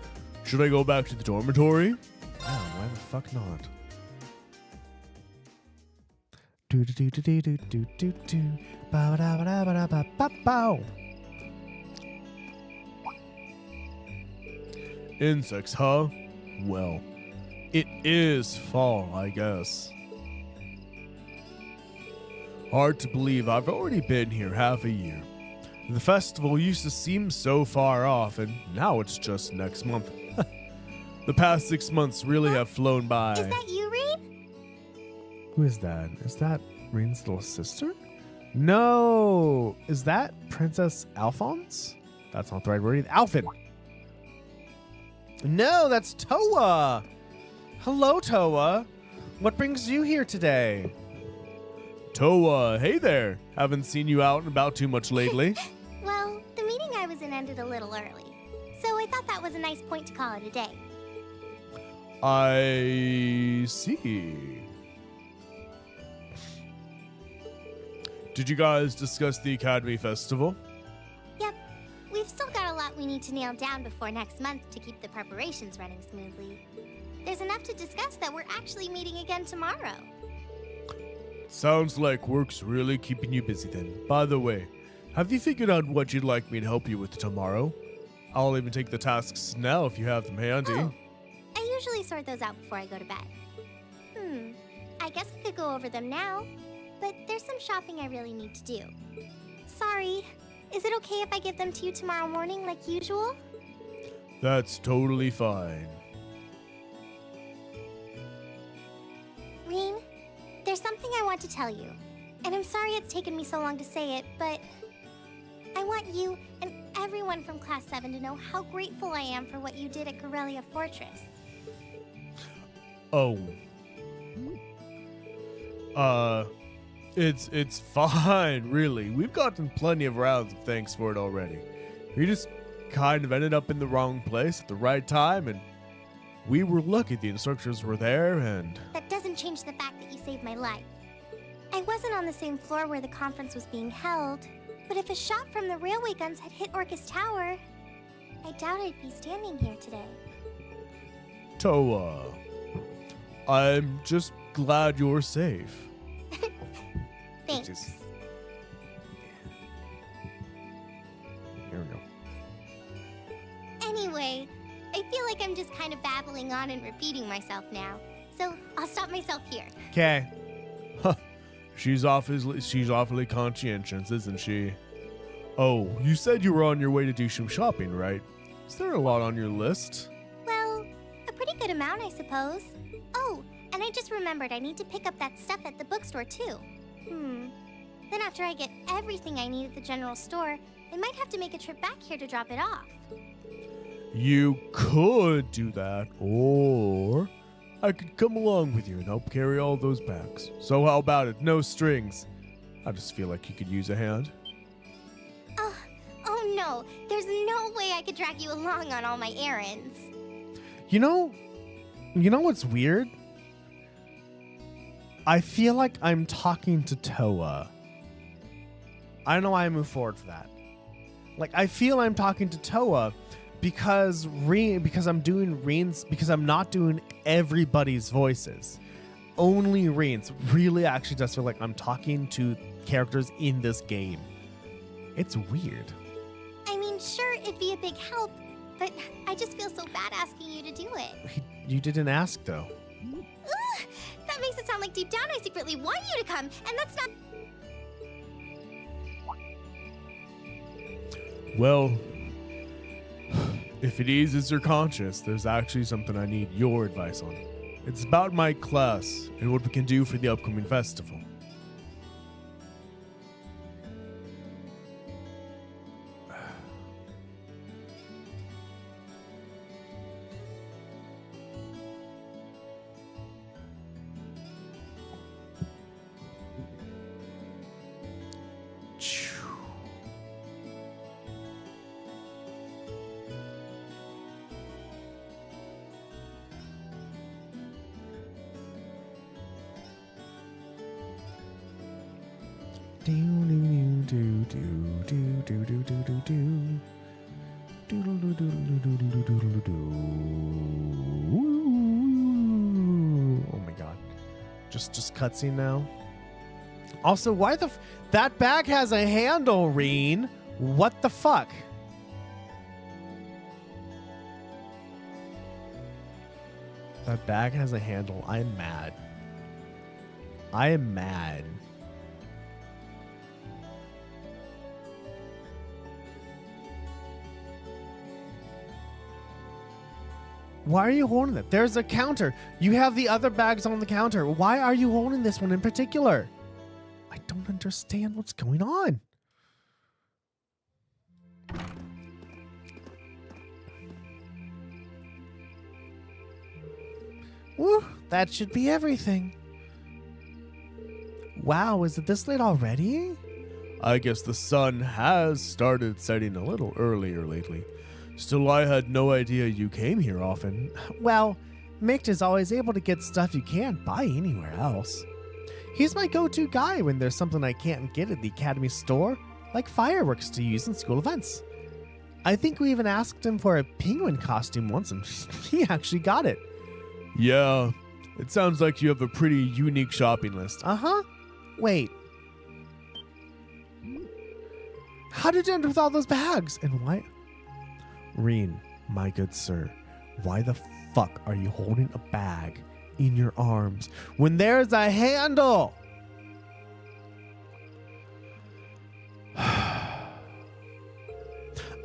A: Should I go back to the dormitory? Oh, why the fuck not? Do do do do do do do do. Ba da ba da ba da ba ba bow. Insects, huh? Well, it is fall, I guess. Hard to believe I've already been here half a year. The festival used to seem so far off, and now it's just next month. The past 6 months really have flown by.
C: Is that you, Rean?
A: Who is that? Is that Reen's little sister? No! Is that Princess Alphonse? That's not the right word either. Alphin! No, that's Toa! Hello, Toa. What brings you here today? Toa, hey there. Haven't seen you out and about too much lately.
C: Well, the meeting I was in ended a little early, so I thought that was a nice point to call it a day.
A: I see. Did you guys discuss the Academy Festival?
C: Yep, we've still got a lot we need to nail down before next month to keep the preparations running smoothly. There's enough to discuss that we're actually meeting again tomorrow.
A: Sounds like work's really keeping you busy then. By the way, have you figured out what you'd like me to help you with tomorrow? I'll even take the tasks now if you have them handy.
C: Oh, I usually sort those out before I go to bed. I guess I could go over them now, but there's some shopping I really need to do. Sorry, is it okay if I give them to you tomorrow morning like usual?
A: That's totally fine.
C: Reen, there's something I want to tell you, and I'm sorry it's taken me so long to say it, but I want you and everyone from Class 7 to know how grateful I am for what you did at Corellia Fortress.
A: Oh. It's fine, really. We've gotten plenty of rounds of thanks for it already. We just kind of ended up in the wrong place at the right time, and we were lucky the instructors were there, and...
C: That doesn't change the fact that you saved my life. I wasn't on the same floor where the conference was being held, but if a shot from the railway guns had hit Orcus Tower, I doubt I'd be standing here today.
A: Toa, I'm just glad you're safe.
C: Thanks.
A: Oopsies. Here we go.
C: Anyway, I feel like I'm just kind of babbling on and repeating myself now, so I'll stop myself here.
A: Okay. She's awfully conscientious, isn't she? Oh, you said you were on your way to do some shopping, right? Is there a lot on your list?
C: Well, a pretty good amount, I suppose. Oh, and I just remembered I need to pick up that stuff at the bookstore, too. Then after I get everything I need at the general store, I might have to make a trip back here to drop it off.
A: You could do that, or I could come along with you and help carry all those bags. So how about it? No strings. I just feel like you could use a hand.
C: Oh no, there's no way I could drag you along on all my errands.
A: You know what's weird? I feel like I'm talking to Toa. I don't know why I move forward for that. Like, I feel I'm talking to Toa because I'm doing Reen's, because I'm not doing everybody's voices. Only Reen's. Really actually does feel like I'm talking to characters in this game. It's weird.
C: I mean, sure, it'd be a big help, but I just feel so bad asking you to do it.
A: You didn't ask, though.
C: Ugh, that makes it sound like deep down I secretly want you to come, and that's not...
A: Well, if it eases your conscience, there's actually something I need your advice on. It's about my class and what we can do for the upcoming festival. Oh my god. Just cutscene now. Also, why the that bag has a handle, Reen? What the fuck? That bag has a handle. I'm mad. I am mad. Why are you holding it? There's a counter. You have the other bags on the counter. Why are you holding this one in particular? I don't understand what's going on. Woo, that should be everything. Wow, is it this late already? I guess the sun has started setting a little earlier lately. Still, I had no idea you came here often. Well, Mick is always able to get stuff you can't buy anywhere else. He's my go-to guy when there's something I can't get at the Academy store, like fireworks to use in school events. I think we even asked him for a penguin costume once, and he actually got it. Yeah, it sounds like you have a pretty unique shopping list. Uh-huh. Wait. How did you end up with all those bags? And why? Reen, my good sir, why the fuck are you holding a bag in your arms when there's a handle?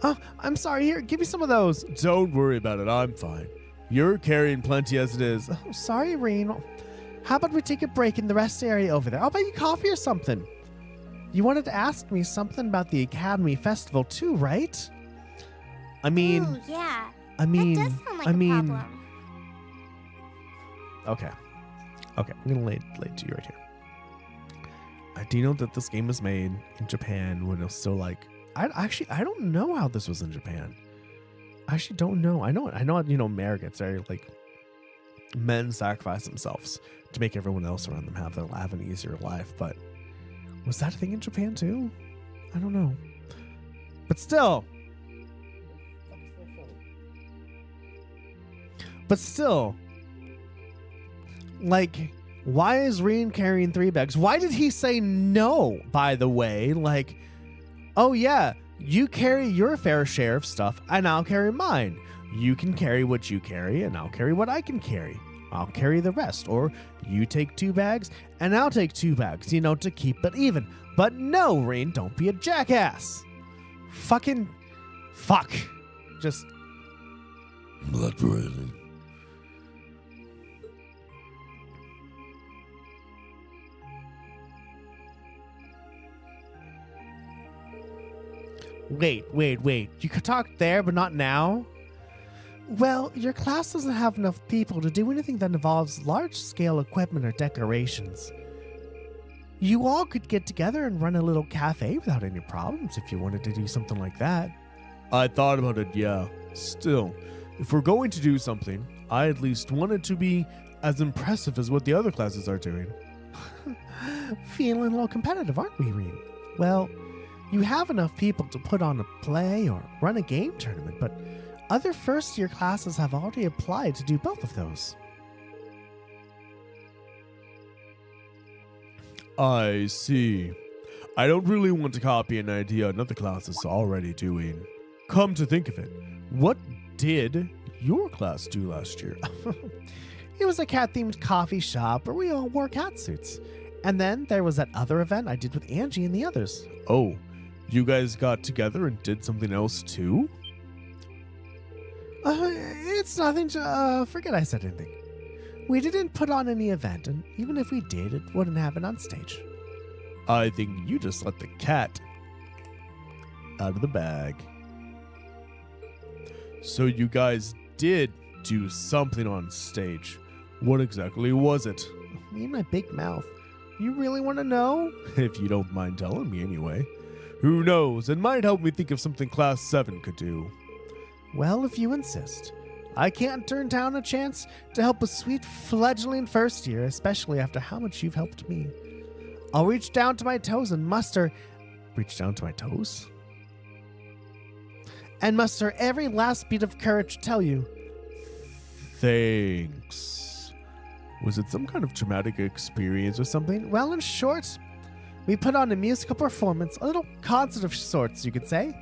A: Oh, I'm sorry. Here, give me some of those. Don't worry about it. I'm fine. You're carrying plenty as it is. Oh, sorry, Reen. How about we take a break in the rest area over there? I'll buy you coffee or something. You wanted to ask me something about the Academy Festival too, right? I mean...
C: Ooh, yeah.
A: That does
C: sound like a problem.
A: Okay. Okay, I'm gonna lay it to you right here. Do you know that this game was made in Japan when it was still like... I don't know how this was in Japan. I actually don't know. I know, America, it's very like... Men sacrifice themselves to make everyone else around them have an easier life, but... Was that a thing in Japan too? I don't know. But still... Like, why is Reen carrying 3 bags? Why did he say no, by the way? Like, oh yeah, you carry your fair share of stuff, and I'll carry mine. You can carry what you carry, and I'll carry what I can carry. I'll carry the rest. Or you take 2 bags, and I'll take 2 bags, to keep it even. But no, Reen, don't be a jackass. Fuck. Just...
D: Blood poisoning.
A: Wait. You could talk there, but not now? Well, your class doesn't have enough people to do anything that involves large-scale equipment or decorations. You all could get together and run a little cafe without any problems if you wanted to do something like that. I thought about it, yeah. Still, if we're going to do something, I at least want it to be as impressive as what the other classes are doing. Feeling a little competitive, aren't we, Reen? Well, you have enough people to put on a play or run a game tournament, but other first-year classes have already applied to do both of those. I see. I don't really want to copy an idea another class is already doing. Come to think of it, what did your class do last year? It was a cat-themed coffee shop where we all wore cat suits. And then there was that other event I did with Angie and the others. Oh, you guys got together and did something else too? It's nothing to, forget I said anything. We didn't put on any event, and even if we did, it wouldn't happen on stage. I think you just let the cat out of the bag. So you guys did do something on stage. What exactly was it? Me and my big mouth. You really want to know? If you don't mind telling me anyway. Who knows? It might help me think of something Class 7 could do. Well, if you insist. I can't turn down a chance to help a sweet fledgling first year, especially after how much you've helped me. I'll reach down to my toes and muster... Reach down to my toes? And muster every last bit of courage to tell you. Thanks. Was it some kind of traumatic experience or something? Well, in short, we put on a musical performance, a little concert of sorts, you could say.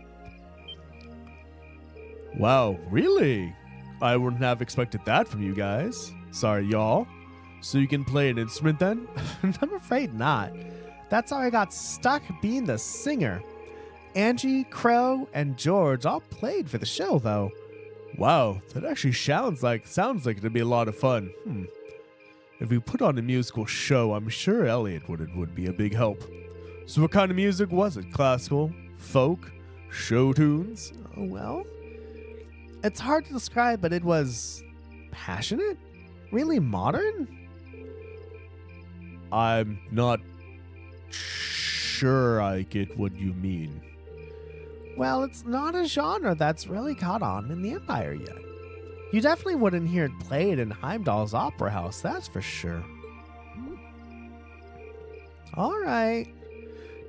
A: Wow, really? I wouldn't have expected that from you guys. Sorry, y'all. So you can play an instrument then? I'm afraid not. That's how I got stuck being the singer. Angie, Crow, and George all played for the show, though. Wow, that actually sounds like it'd be a lot of fun. If we put on a musical show, I'm sure Elliot would be a big help. So what kind of music was it? Classical? Folk? Show tunes? Well, it's hard to describe, but it was passionate? Really modern? I'm not sure I get what you mean. Well, it's not a genre that's really caught on in the Empire yet. You definitely wouldn't hear it played in Heimdall's Opera House, that's for sure. All right.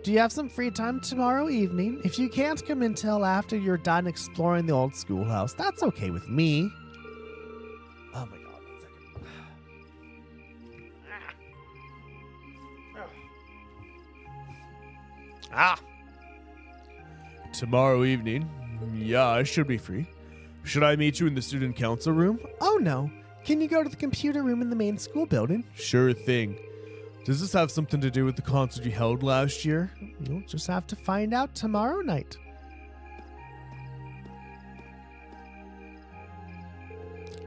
A: Do you have some free time tomorrow evening? If you can't come until after you're done exploring the old schoolhouse, that's okay with me. Oh my god, 1 second. Tomorrow evening? Yeah, I should be free. Should I meet you in the student council room? Oh no. Can you go to the computer room in the main school building? Sure thing. Does this have something to do with the concert you held last year? You'll just have to find out tomorrow night.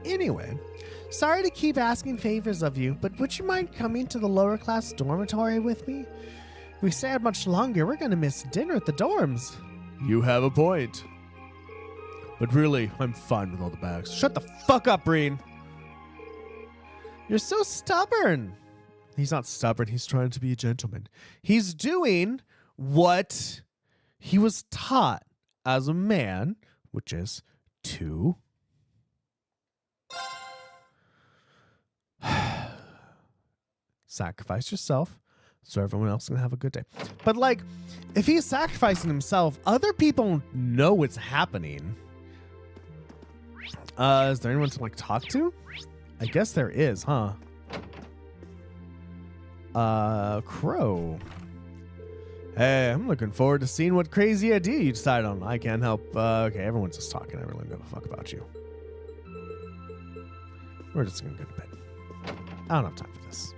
A: Anyway, sorry to keep asking favors of you, but would you mind coming to the lower class dormitory with me? If we stay out much longer, we're gonna miss dinner at the dorms. You have a point. But really, I'm fine with all the bags. Shut the fuck up, Breen. You're so stubborn. He's not stubborn. He's trying to be a gentleman. He's doing what he was taught as a man, which is to sacrifice yourself so everyone else can have a good day. But like, if he's sacrificing himself, other people know what's happening. Is there anyone to like talk to? I guess there is, huh? Crow. Hey, I'm looking forward to seeing what crazy idea you decide on. I can't help. Okay, everyone's just talking. I really don't give a fuck about you. We're just gonna go to bed. I don't have time for this.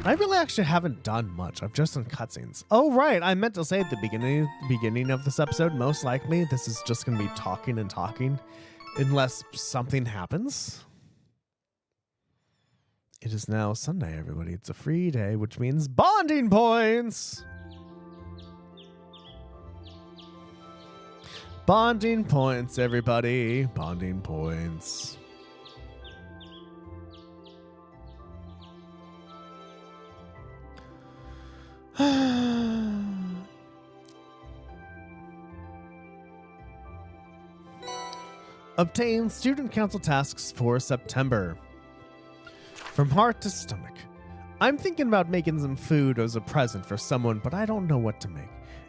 A: I really actually haven't done much. I've just done cutscenes. Oh, right. I meant to say at the beginning of this episode, most likely this is just going to be talking and talking unless something happens. It is now Sunday, everybody. It's a free day, which means bonding points. Bonding points, everybody. Bonding points. Obtain student council tasks for September. From heart to stomach. I'm thinking about making some food as a present for someone, but I don't know what to make.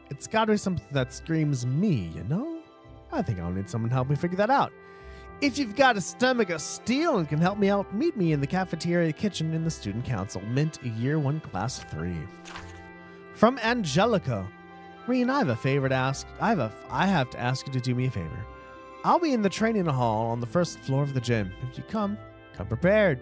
A: It's gotta be something that screams me, you know? I think I'll need someone to help me figure that out. If you've got a stomach of steel and can help me out, meet me in the cafeteria kitchen in the student council. Mint Year 1 Class 3. From Angelica. Reen, I have a favor to ask. I have to ask you to do me a favor. I'll be in the training hall on the first floor of the gym. If you come prepared.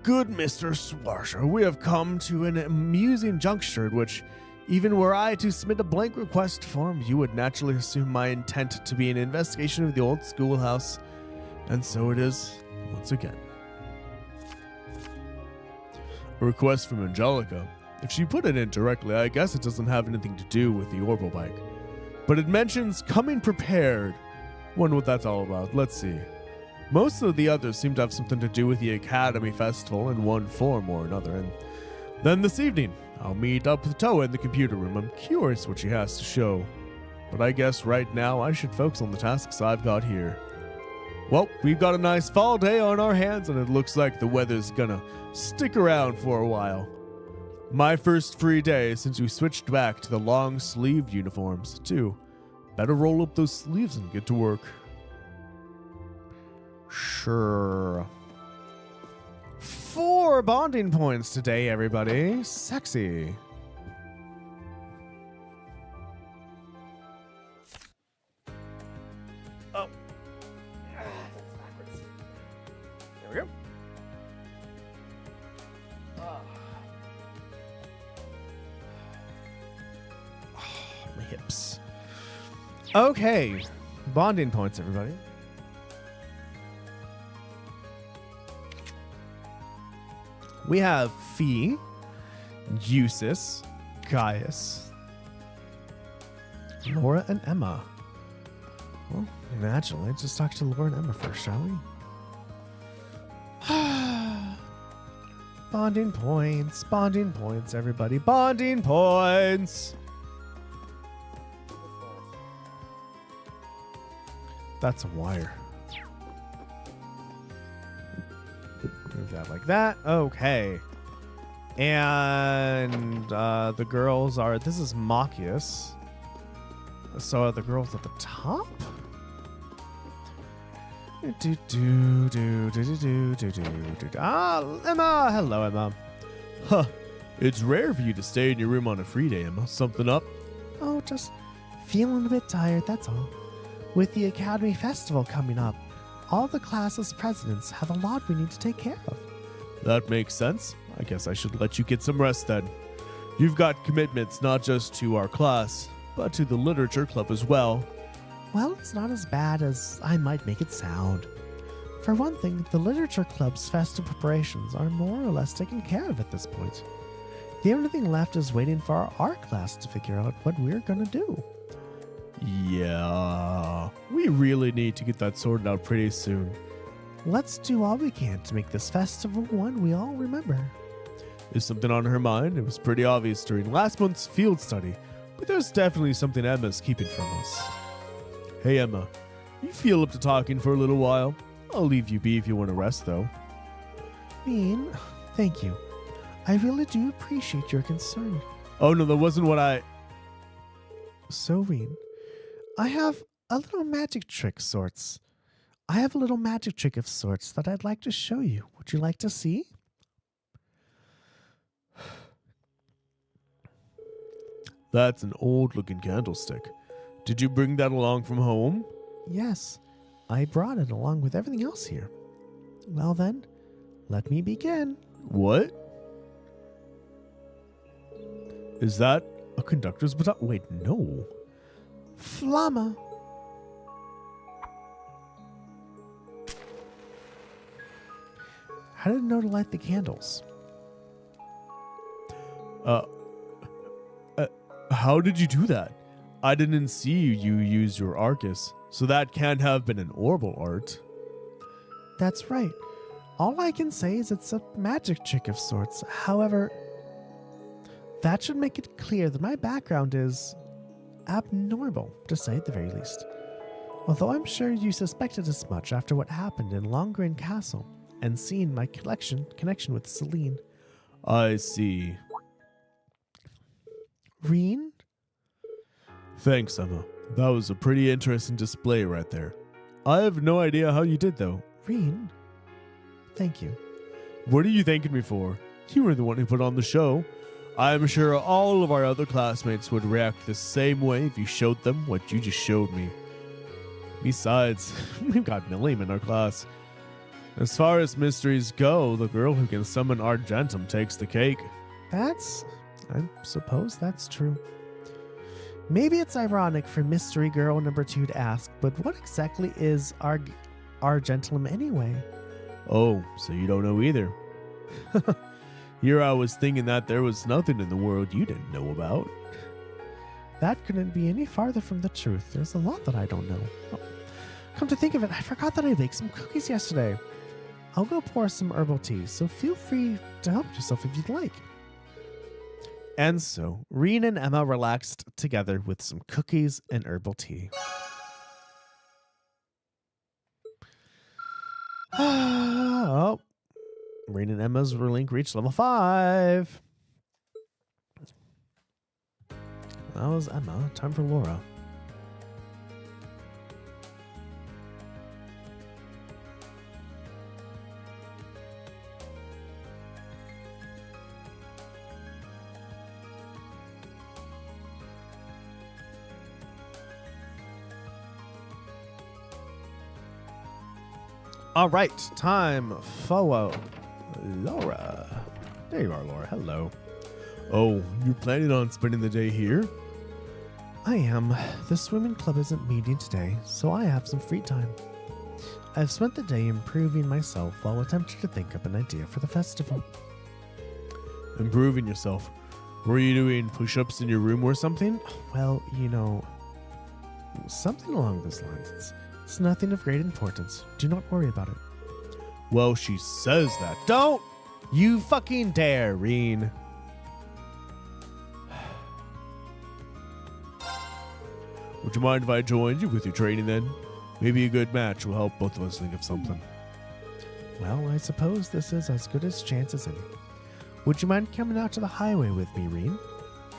A: Good Mr. Swarsher, we have come to an amusing juncture at which, even were I to submit a blank request form, you would naturally assume my intent to be an investigation of the old schoolhouse. And so it is once again. A request from Angelica. If she put it in directly, I guess it doesn't have anything to do with the Orbital Bike. But it mentions coming prepared. Wonder what that's all about. Let's see. Most of the others seem to have something to do with the Academy Festival in one form or another. And then this evening, I'll meet up with Toa in the computer room. I'm curious what she has to show. But I guess right now I should focus on the tasks I've got here. Well, we've got a nice fall day on our hands, and it looks like the weather's gonna stick around for a while. My first free day since we switched back to the long-sleeved uniforms, too. Better roll up those sleeves and get to work. Sure. 4 bonding points today, everybody. Sexy. Oh. That's backwards. There we go. hips. Okay. Bonding points, everybody. We have Fee, Eustace, Gaius, Laura, and Emma. Well, naturally, let's just talk to Laura and Emma first, shall we? Bonding points, everybody. Bonding points. That's a wire. Move that like that. Okay. And the girls are... This is Machias. So are the girls at the top? Ah, Emma! Hello, Emma. Huh. It's rare for you to stay in your room on a free day, Emma. Something up? Oh, just feeling a bit tired, that's all. With the Academy Festival coming up, all the class's presidents have a lot we need to take care of. That makes sense. I guess I should let you get some rest then. You've got commitments not just to our class, but to the literature club as well. Well, it's not as bad as I might make it sound. For one thing, the literature club's festive preparations are more or less taken care of at this point. The only thing left is waiting for our art class to figure out what we're gonna do. Yeah, we really need to get that sorted out pretty soon. Let's do all we can to make this festival one we all remember. Is something on her mind? It was pretty obvious during last month's field study, but there's definitely something Emma's keeping from us. Hey Emma, you feel up to talking for a little while? I'll leave you be if you want to rest though. Bean, thank you. I really do appreciate your concern. Oh no, that wasn't what I... So Reen, I have a little magic trick of sorts that I'd like to show you. Would you like to see? That's an old-looking candlestick. Did you bring that along from home? Yes, I brought it along with everything else here. Well then, let me begin. What? Is that a conductor's baton? Wait, no. Flamma. How did it know to light the candles? How did you do that? I didn't see you use your Arcus, so that can't have been an orbal art. That's right. All I can say is it's a magic trick of sorts. However, that should make it clear that my background is abnormal, to say at the very least. Although I'm sure you suspected as much after what happened in Longrain Castle and seeing my connection with Celine. I see. Reen? Thanks, Emma. That was a pretty interesting display right there. I have no idea how you did, though. Reen? Thank you. What are you thanking me for? You were the one who put on the show. I'm sure all of our other classmates would react the same way if you showed them what you just showed me. Besides, we've got Milliam in our class. As far as mysteries go, the girl who can summon Argentum takes the cake. I suppose that's true. Maybe it's ironic for Mystery Girl number 2 to ask, but what exactly is Argentum anyway? Oh, so you don't know either. Here I was thinking that there was nothing in the world you didn't know about. That couldn't be any farther from the truth. There's a lot that I don't know. Oh, come to think of it, I forgot that I baked some cookies yesterday. I'll go pour some herbal tea, so feel free to help yourself if you'd like. And so, Reen and Emma relaxed together with some cookies and herbal tea. Oh, Reen and Emma's link reached level 5. That was Emma. Time for Laura. All right, time for Laura. There you are, Laura. Hello. Oh, you're planning on spending the day here? I am. The swimming club isn't meeting today, so I have some free time. I've spent the day improving myself while attempting to think up an idea for the festival. Improving yourself? Were you doing push-ups in your room or something? Well, something along those lines. It's nothing of great importance. Do not worry about it. Well, she says that. Don't you fucking dare, Reen. Would you mind if I joined you with your training then? Maybe a good match will help both of us think of something. Well, I suppose this is as good a chance as any. Would you mind coming out to the highway with me, Reen?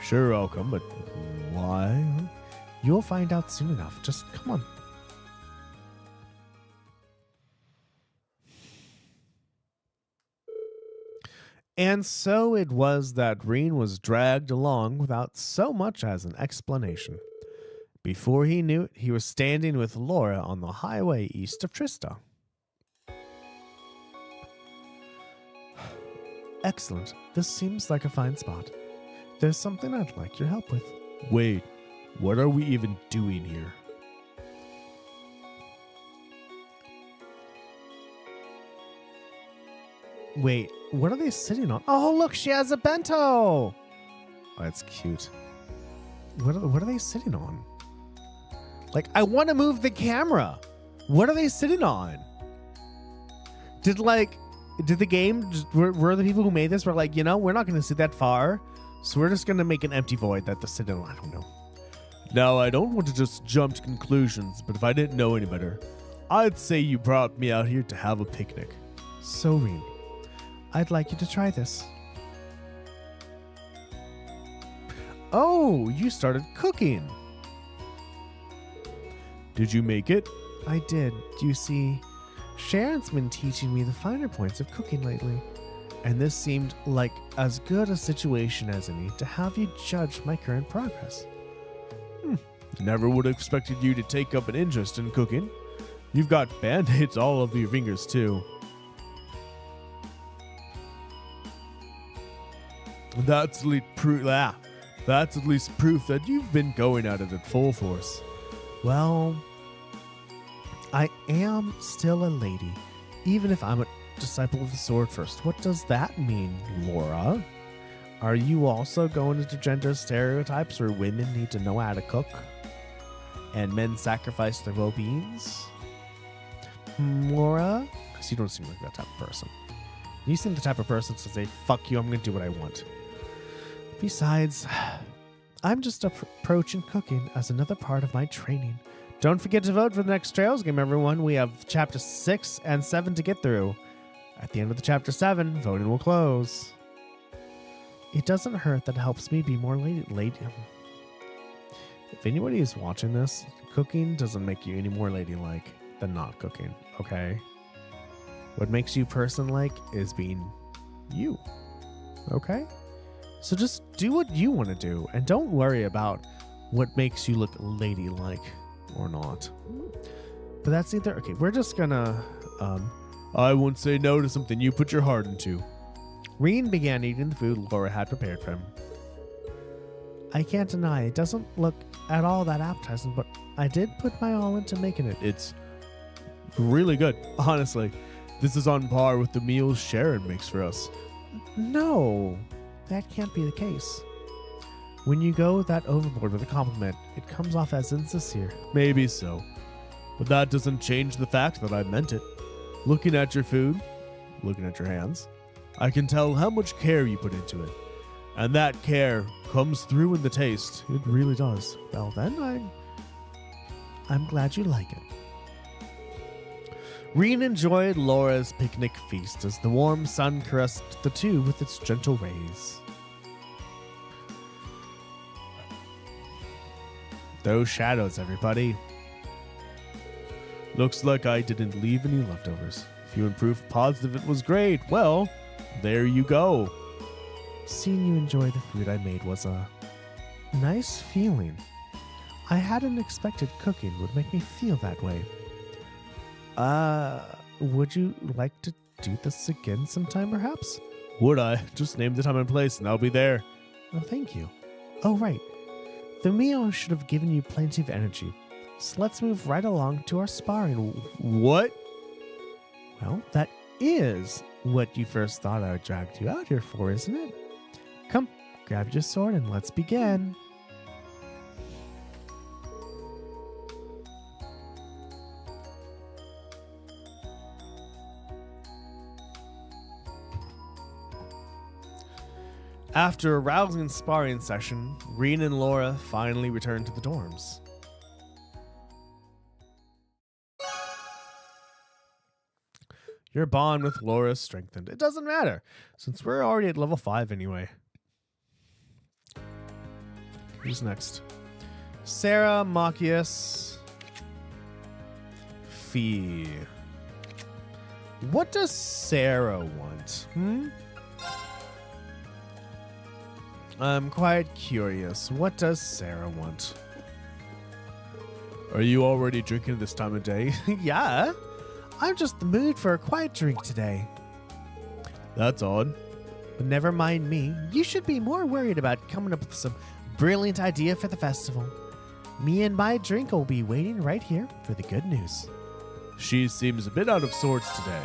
A: Sure, I'll come, but why? You'll find out soon enough. Just come on. And so it was that Reen was dragged along without so much as an explanation. Before he knew it, he was standing with Laura on the highway east of Trista. Excellent. This seems like a fine spot. There's something I'd like your help with. Wait, what are we even doing here? Wait, what are they sitting on? Oh, look, she has a bento! Oh, that's cute. What are they sitting on? Like, I want to move the camera. What are they sitting on? Did the game, were the people who made this were like, we're not going to sit that far, so we're just going to make an empty void that to sit in. I don't know. Now, I don't want to just jump to conclusions, but if I didn't know any better, I'd say you brought me out here to have a picnic. So, Reen, I'd like you to try this. Oh, you started cooking. Did you make it? I did. Do you see? Sharon's been teaching me the finer points of cooking lately, and this seemed like as good a situation as any to have you judge my current progress. Never would have expected you to take up an interest in cooking. You've got band-aids all over your fingers, too. That's at least proof that you've been going at it at full force. Well, I am still a lady, even if I'm a disciple of the sword first. What does that mean, Laura? Are you also going into gender stereotypes where women need to know how to cook and men sacrifice their well-beings? Laura? Because you don't seem like that type of person. You seem the type of person to say, fuck you, I'm going to do what I want. Besides, I'm just approaching cooking as another part of my training. Don't forget to vote for the next Trails game, everyone. We have chapter 6 and 7 to get through. At the end of the chapter 7, voting will close. It doesn't hurt that it helps me be more lady. If anybody is watching this, cooking doesn't make you any more ladylike than not cooking, okay? What makes you person-like is being you, okay? So just do what you want to do, and don't worry about what makes you look ladylike or not. But that's either... Okay, we're just gonna... I won't say no to something you put your heart into. Reen began eating the food Laura had prepared for him. I can't deny it doesn't look at all that appetizing, but I did put my all into making it. It's really good, honestly. This is on par with the meals Sharon makes for us. No, that can't be the case. When you go that overboard with a compliment, it comes off as insincere. Maybe so, but that doesn't change the fact that I meant it. Looking at your food, looking at your hands, I can tell how much care you put into it. And that care comes through in the taste. It really does. Well, then I'm glad you like it. Reen enjoyed Laura's picnic feast as the warm sun caressed the two with its gentle rays. Those shadows, everybody. Looks like I didn't leave any leftovers. If you improved positive, it was great. Well, there you go. Seeing you enjoy the food I made was a nice feeling. I hadn't expected cooking would make me feel that way. Would you like to do this again sometime, perhaps? Would I? Just name the time and place and I'll be there. Oh, thank you. Oh, right. The meal should have given you plenty of energy. So let's move right along to our sparring. What? Well, that is what you first thought I dragged you out here for, isn't it? Come, grab your sword and let's begin. After a rousing sparring session, Reen and Laura finally returned to the dorms. Your bond with Laura is strengthened. It doesn't matter, since we're already at level 5 anyway. Who's next? Sarah, Machias, Fee. What does Sarah want? I'm quite curious. What does Sarah want? Are you already drinking this time of day? Yeah. I'm just in the mood for a quiet drink today. That's odd. But never mind me. You should be more worried about coming up with some brilliant idea for the festival. Me and my drink will be waiting right here for the good news. She seems a bit out of sorts today.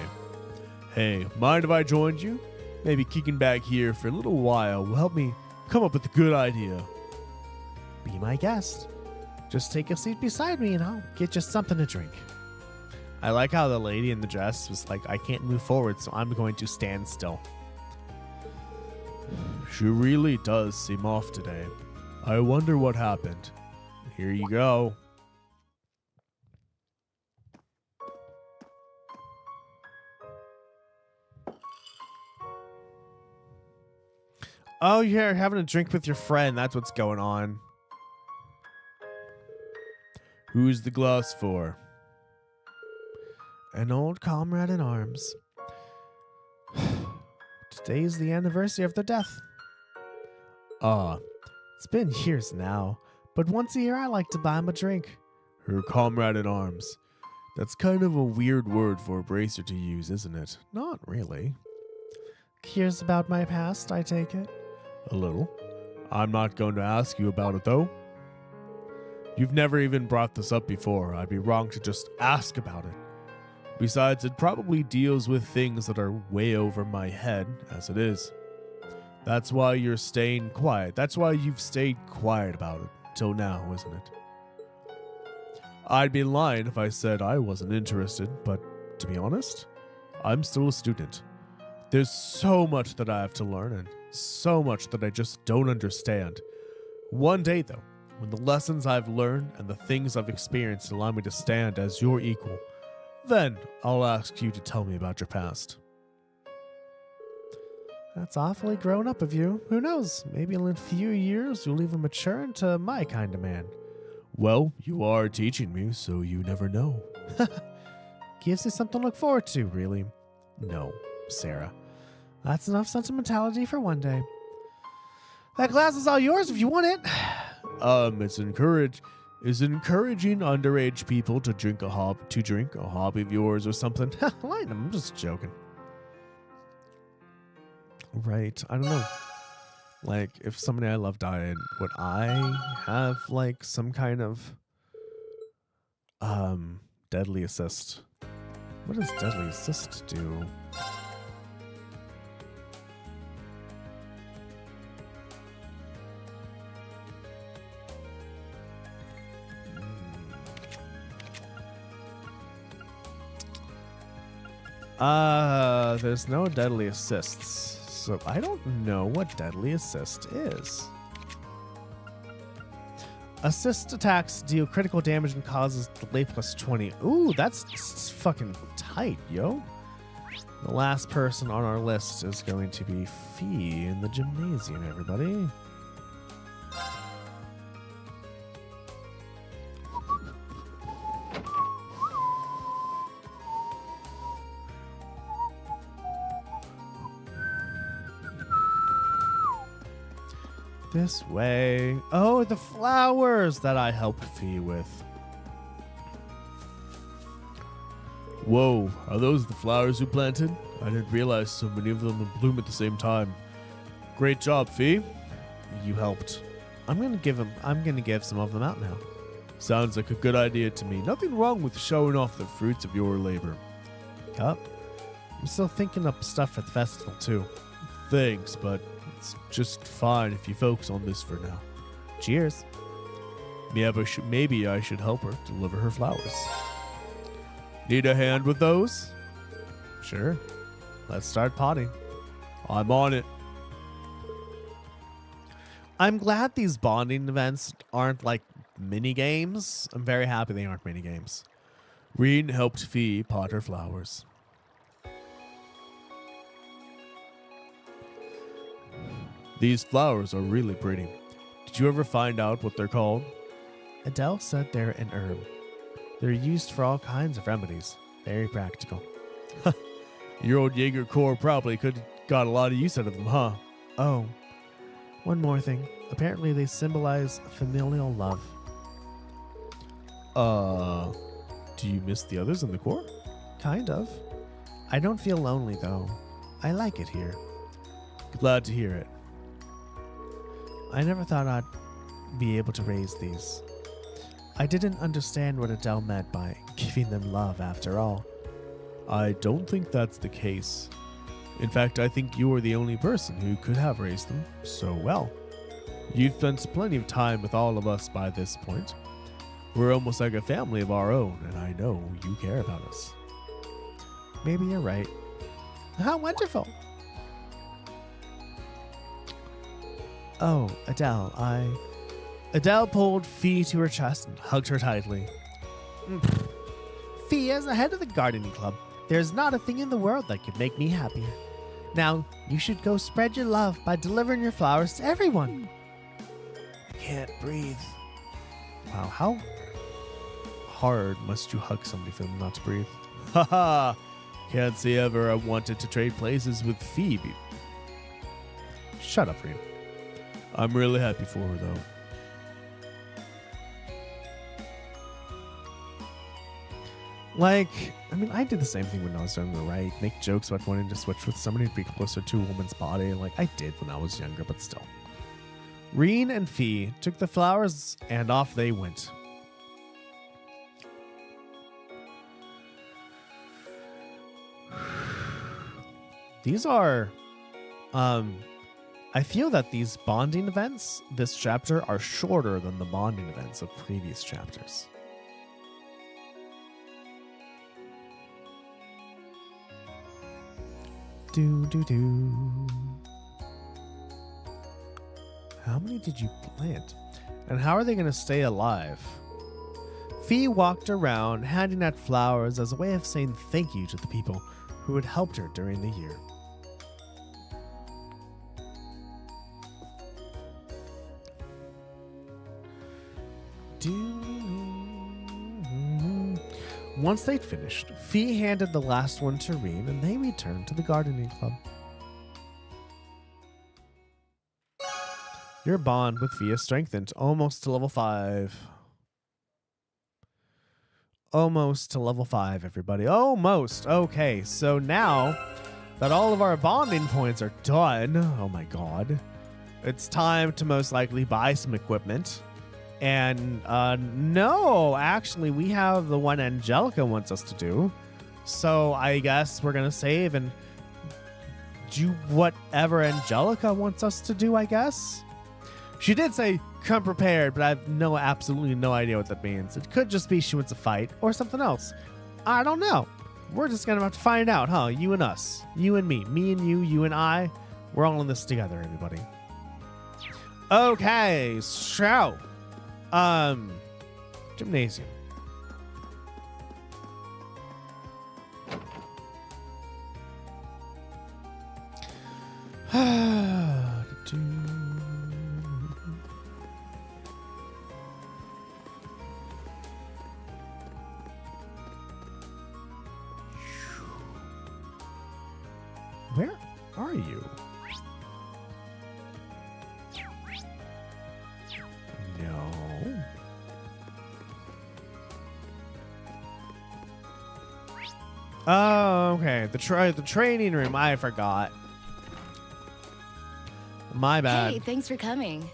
A: Hey, mind if I joined you? Maybe kicking back here for a little while will help me come up with a good idea. Be my guest. Just take a seat beside me and I'll get you something to drink. I like how the lady in the dress was like, I can't move forward, so I'm going to stand still. She really does seem off today. I wonder what happened. Here you go. Oh, you're having a drink with your friend. That's what's going on. Who's the glass for? An old comrade in arms. Today's the anniversary of their death. It's been years now, but once a year I like to buy him a drink. Her comrade in arms. That's kind of a weird word for a bracer to use, isn't it? Not really. Curious about my past, I take it? A little. I'm not going to ask you about it, though. You've never even brought this up before. I'd be wrong to just ask about it. Besides, it probably deals with things that are way over my head, as it is. That's why you're staying quiet. That's why you've stayed quiet about it till now, isn't it? I'd be lying if I said I wasn't interested, but to be honest, I'm still a student. There's so much that I have to learn and so much that I just don't understand. One day, though, when the lessons I've learned and the things I've experienced allow me to stand as your equal, then I'll ask you to tell me about your past. That's awfully grown up of you. Who knows? Maybe in a few years you'll even mature into my kind of man. Well, you are teaching me, so you never know. Gives you something to look forward to, really. No, Sarah. That's enough sentimentality for one day. That glass is all yours if you want it. It's encouraging underage people to drink a hobby of yours or something. I'm just joking. Right, I don't know. Like, if somebody I love died, would I have, like, some kind of, deadly assist? What does deadly assist do? There's no deadly assists, so I don't know what deadly assist is. Assist attacks deal critical damage and causes delay plus 20. Ooh, that's fucking tight, yo. The last person on our list is going to be Fee in the gymnasium, everybody. This way. Oh, the flowers that I helped Fee with. Whoa, are those the flowers you planted? I didn't realize so many of them would bloom at the same time. Great job, Fee. You helped. I'm gonna give some of them out now. Sounds like a good idea to me. Nothing wrong with showing off the fruits of your labor. Yup. I'm still thinking up stuff at the festival too. Thanks, but it's just fine if you focus on this for now. Cheers. Yeah, but maybe I should help her deliver her flowers. Need a hand with those? Sure. Let's start potting. I'm on it. I'm glad these bonding events aren't like mini games. I'm very happy they aren't mini games. Reen helped Fee pot her flowers. These flowers are really pretty. Did you ever find out what they're called? Adele said they're an herb. They're used for all kinds of remedies. Very practical. Your old Jaeger Corps probably could got a lot of use out of them, huh? Oh, one more thing. Apparently they symbolize familial love. Do you miss the others in the Corps? Kind of. I don't feel lonely though. I like it here. Glad to hear it. I never thought I'd be able to raise these. I didn't understand what Adele meant by giving them love after all. I don't think that's the case. In fact, I think you are the only person who could have raised them so well. You've spent plenty of time with all of us by this point. We're almost like a family of our own, and I know you care about us. Maybe you're right. How wonderful! Oh, Adele, Adele pulled Fee to her chest and hugged her tightly. Fee, as the head of the gardening club, there's not a thing in the world that could make me happier. Now, you should go spread your love by delivering your flowers to everyone. I can't breathe. Wow, how hard must you hug somebody for them not to breathe? Haha! Can't say ever I wanted to trade places with Phoebe. Shut up, Reem. I'm really happy for her, though. Like, I mean, I did the same thing when I was younger, right? Make jokes about wanting to switch with somebody to be closer to a woman's body. Like, I did when I was younger, but still. Reen and Fee took the flowers, and off they went. These are, I feel that these bonding events, this chapter, are shorter than the bonding events of previous chapters. How many did you plant? And how are they going to stay alive? Fee walked around, handing out flowers as a way of saying thank you to the people who had helped her during the year. Once they'd finished, Fee handed the last one to Reen, and they returned to the gardening club. Your bond with Fee is strengthened, almost to level 5. Almost to level 5, everybody. Almost. Okay, so now that all of our bonding points are done, oh my god, it's time to most likely buy some equipment. And no, actually, we have the one Angelica wants us to do. So I guess we're going to save and do whatever Angelica wants us to do, I guess. She did say, come prepared, but I have absolutely no idea what that means. It could just be she wants to fight or something else. I don't know. We're just going to have to find out, huh? You and us. You and me. Me and you and I. We're all in this together, everybody. Okay, so... gymnasium. Where are you? No. Oh, okay. The training room. I forgot. My bad.
E: Hey, thanks for coming.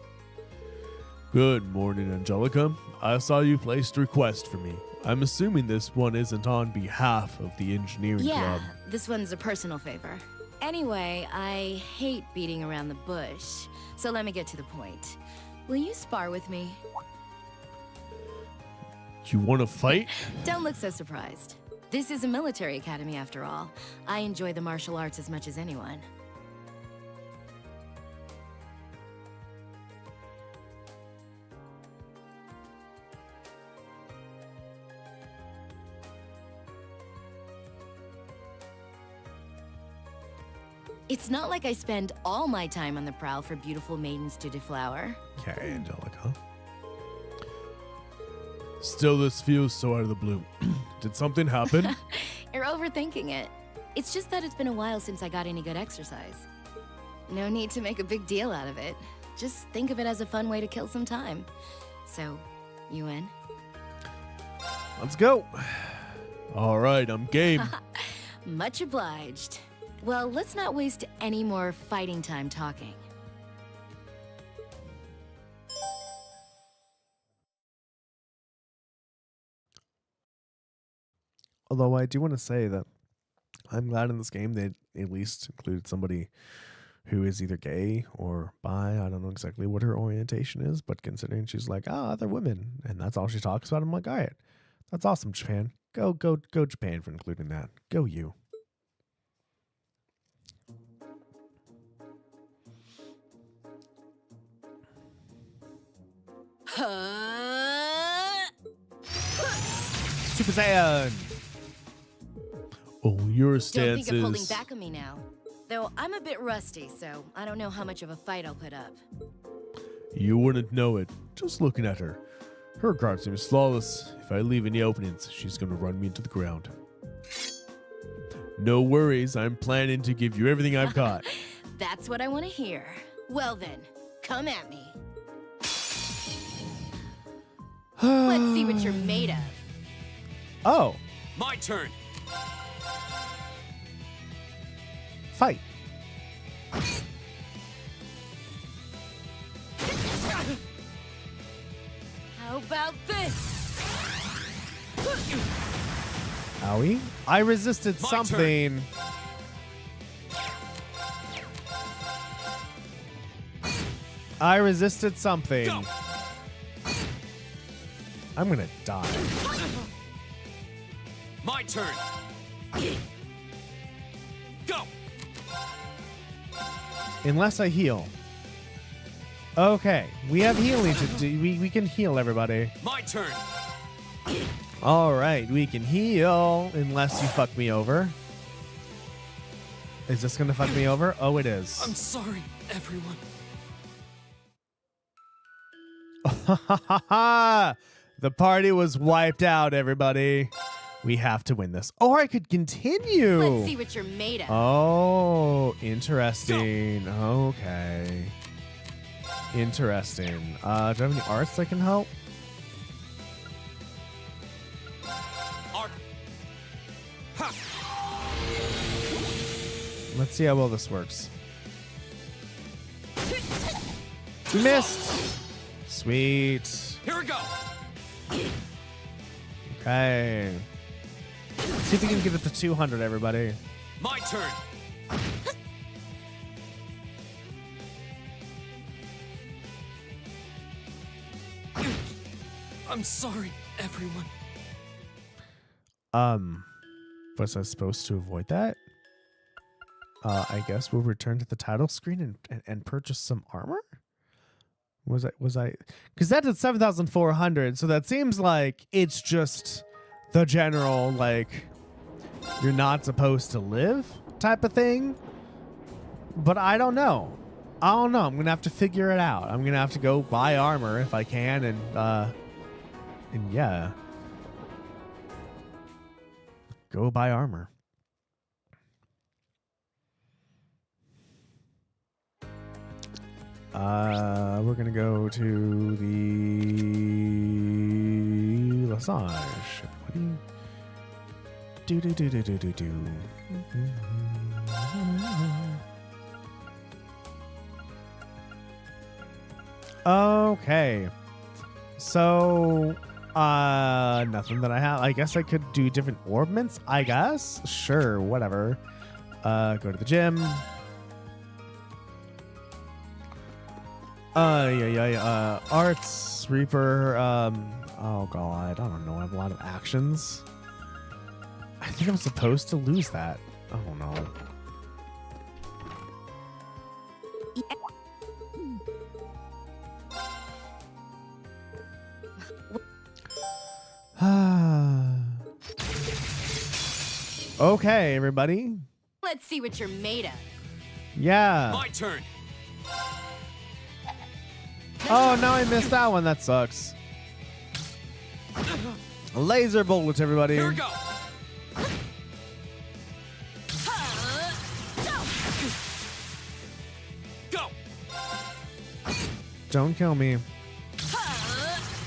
E: Good morning, Angelica. I saw you placed a request for me. I'm assuming this one isn't on behalf of the engineering
F: Yeah,
E: club.
F: this one's a personal favor. Anyway, I hate beating around the bush, so let me get to the point. Will you spar with me?
E: You want to fight?
F: Don't look so surprised. This is a military academy after all. I enjoy the martial arts as much as anyone. It's not like I spend all my time on the prowl for beautiful maidens to deflower.
E: Okay, Angelica. Still, this feels so out of the blue. Did something happen?
F: You're overthinking it. It's just that it's been a while since I got any good exercise. No need to make a big deal out of it. Just think of it as a fun way to kill some time. So, you in?
E: Let's go. All right, I'm game.
F: Much obliged. Well, let's not waste any more fighting time talking.
A: Although I do want to say that I'm glad in this game they at least included somebody who is either gay or bi. I don't know exactly what her orientation is, but considering she's like, other women, and that's all she talks about, I'm like, all right, that's awesome, Japan. Go Japan for including that. Go you. Super Saiyan.
E: Oh, your
F: Don't
E: stance
F: think of holding
E: is...
F: back on me now. Though I'm a bit rusty, so I don't know how much of a fight I'll put up.
E: You wouldn't know it, just looking at her. Her guard seems flawless. If I leave any openings, she's gonna run me into the ground. No worries, I'm planning to give you everything I've got.
F: That's what I want to hear. Well then, come at me. Let's see what you're made of.
A: Oh,
G: My turn.
A: fight.
F: How about this?
A: Owie. I resisted
G: My turn.
A: something. I resisted something.
G: Go.
A: I'm gonna die.
G: My turn. Go.
A: Unless I heal. Okay, we have healing to do. We can heal everybody.
G: My turn.
A: All right, we can heal unless you fuck me over. Is this gonna fuck me over? Oh, it is.
G: I'm sorry, everyone.
A: The party was wiped out, everybody. We have to win this. Or I could continue.
F: Let's see what you're made of.
A: Oh, interesting. Okay. Interesting. Do I have any arts that can help?
G: Arc. Ha.
A: Let's see how well this works. We missed. Sweet.
G: Here we go.
A: Okay. Let's see if we can get it to 200, everybody.
G: My turn. I'm sorry, everyone.
A: Was I supposed to avoid that? I guess we'll return to the title screen and purchase some armor? Was I? Because that's at 7,400, so that seems like it's just the general, like, you're not supposed to live type of thing. But I don't know. I'm going to have to figure it out. I'm going to have to go buy armor if I can, and yeah. Go buy armor. We're gonna go to the Lesage. What do you do? Okay. So, nothing that I have. I guess I could do different orbments. I guess. Sure, whatever. Go to the gym. Yeah. Arts, Reaper. Oh god, I don't know. I have a lot of actions. I think I'm supposed to lose that. I don't know. Okay, everybody.
F: Let's see what you're made of.
A: Yeah.
G: My turn.
A: Oh, now I missed that one. That sucks. Laser bullet, everybody.
G: Here we go. Go.
A: Don't kill me.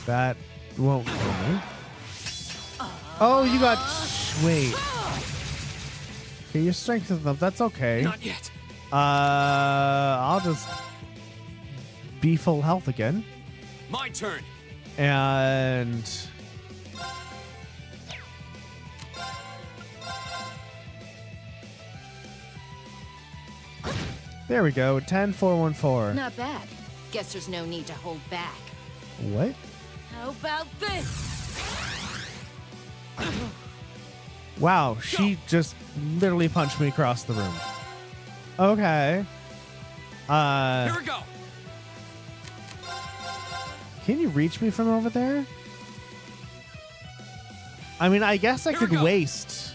A: That won't kill me. Oh, you got... Wait. Okay, your strength is up. That's okay.
G: Not yet.
A: I'll just be full health again.
G: My turn.
A: And... There we go. 10-4-1-4.
F: Not bad. Guess there's no need to hold back.
A: What?
F: How about this?
A: Wow, she just literally punched me across the room. Okay.
G: Here we go.
A: Can you reach me from over there? I mean, I guess I
G: Here we
A: could
G: go.
A: waste.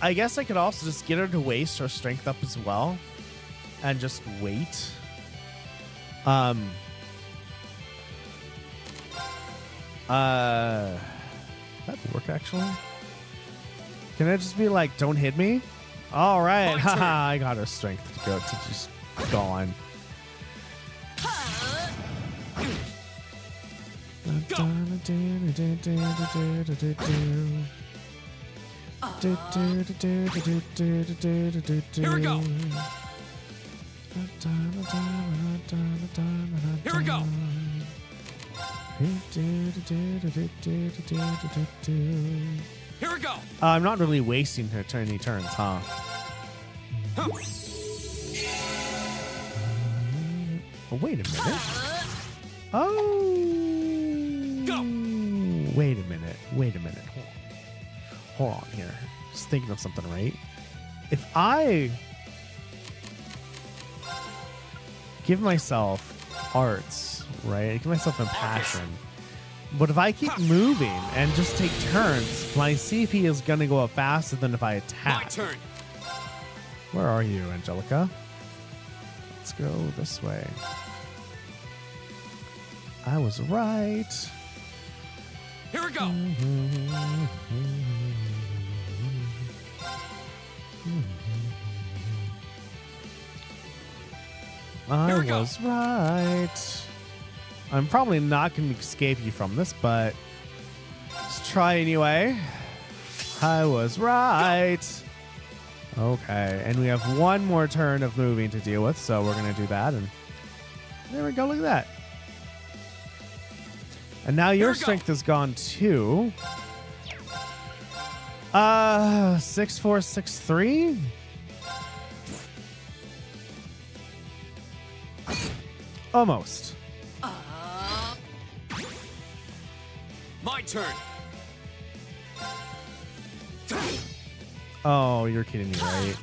A: I guess I could also just get her to waste her strength up as well. And just wait. That'd work actually. Can I just be like, don't hit me? All right,
G: My turn.
A: haha, I got her strength to go to just gone.
G: Here we go. Here we go. Here we go.
A: I'm not really wasting her any turns, huh?
G: Huh.
A: Oh, wait a minute. Oh.
G: Go.
A: Wait a minute. Hold on here. Just thinking of something, right? If I give myself arts, right? I give myself impassion. But if I keep moving and just take turns, my CP is going to go up faster than if I
G: My
A: attack.
G: turn.
A: Where are you, Angelica? Let's go this way. I was right.
G: Here we go.
A: I
G: Here we go.
A: was right. I'm probably not going to escape you from this, but let's try anyway. I was right. Okay, and we have one more turn of moving to deal with, so we're going to do that. And there we go. Look at that. And now your
G: we go.
A: strength is gone too. 6-4-6-3. Almost.
G: My turn.
A: Oh, you're kidding me, right?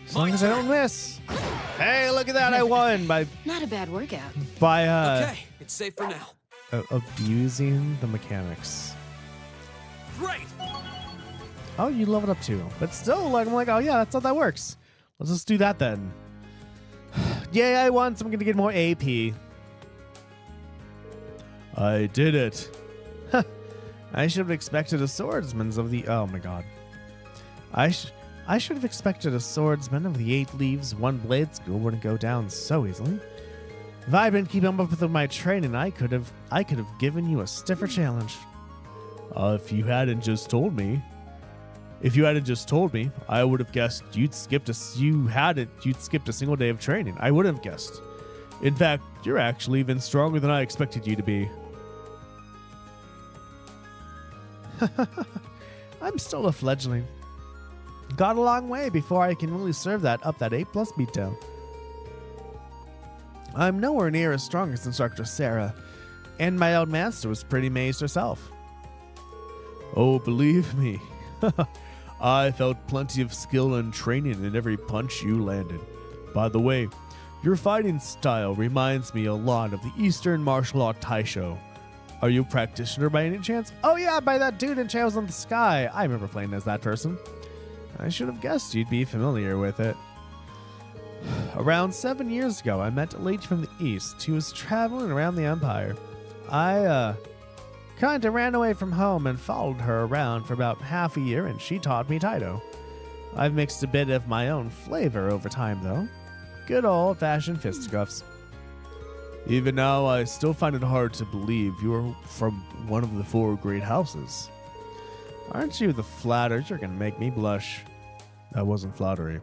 A: As long
G: My
A: as I
G: turn.
A: don't miss. Hey, look at that! I won by
F: Not a bad workout.
G: Okay, it's safe for now.
A: abusing the mechanics.
G: Great.
A: Oh, you leveled up too, but still, like I'm like, oh yeah, that's how that works. Let's just do that then. Yay, I won, so I'm gonna get more AP. I did it. I should have expected a swordsman of the. Oh my god. I should have expected a swordsman of the 8 leaves, 1 blade school wouldn't go down so easily. If I'd been keeping up with my training, I could have given you a stiffer challenge. If you hadn't just told me.
E: If you hadn't just told me, I would have guessed you'd skipped a single day of training. I wouldn't have guessed. In fact, you're actually even stronger than I expected you to be.
A: I'm still a fledgling. Got a long way before I can really serve that up that A+ beatdown. I'm nowhere near as strong as Instructor Sarah, and my old master was pretty amazed herself.
E: Oh, believe me, I felt plenty of skill and training in every punch you landed. By the way, your fighting style reminds me a lot of the Eastern martial art Taisho. Are you a practitioner by any chance?
A: Oh yeah, by that dude in Shadows on the Sky. I remember playing as that person. I should have guessed you'd be familiar with it. Around 7 years ago, I met a lady from the East who was traveling around the Empire. I, kinda ran away from home and followed her around for about half a year, and she taught me Taito. I've mixed a bit of my own flavor over time, though. Good old-fashioned fisticuffs.
E: Even now, I still find it hard to believe you're from one of the 4 great houses.
A: Aren't you the flatterer? You're gonna make me blush.
E: That wasn't flattery.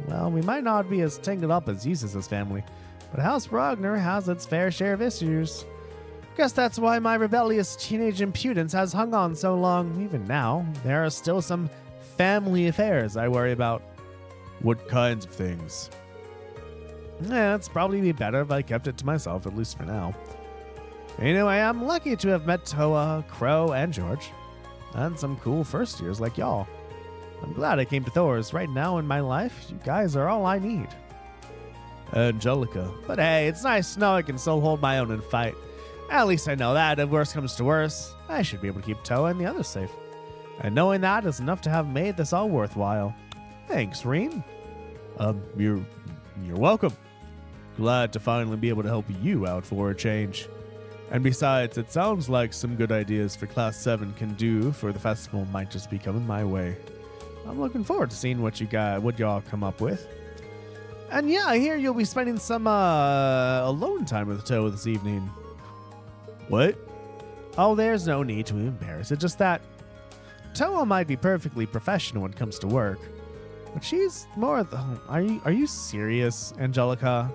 A: Well, we might not be as tangled up as Eustace's family, but House Ragnar has its fair share of issues. Guess that's why my rebellious teenage impudence has hung on so long. Even now, there are still some family affairs I worry about.
E: What kinds of things?
A: Yeah, it's probably be better if I kept it to myself, at least for now. Anyway, I'm lucky to have met Toa, Crow, and George. And some cool first years like y'all. I'm glad I came to Thor's. Right now in my life, you guys are all I need.
E: Angelica.
A: But hey, it's nice to know I can still hold my own and fight. At least I know that if worse comes to worse, I should be able to keep Toa and the others safe. And knowing that is enough to have made this all worthwhile. Thanks, Rean.
E: You're welcome. Glad to finally be able to help you out for a change. And besides, it sounds like some good ideas for Class 7 can do for the festival might just be coming my way.
A: I'm looking forward to seeing what y'all come up with. And yeah, I hear you'll be spending some alone time with Toa this evening.
E: What?
A: Oh, there's no need to embarrass. It's just that Toa might be perfectly professional when it comes to work, but she's more. Are you serious, Angelica?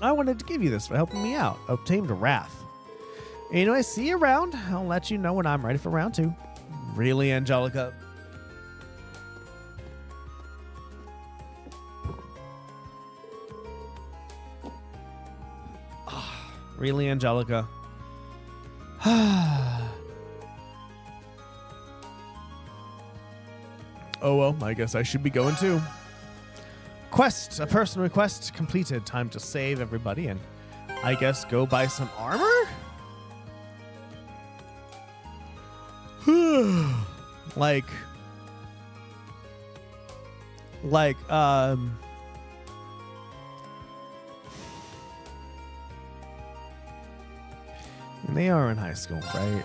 A: I wanted to give you this for helping me out. Obtained a wrath. Anyway, see you around. I'll let you know when I'm ready for round 2. Really, Angelica? Really, Angelica?
E: Oh well, I guess I should be going too.
A: A personal request completed. Time to save everybody and I guess go buy some armor? like, and they are in high school, right?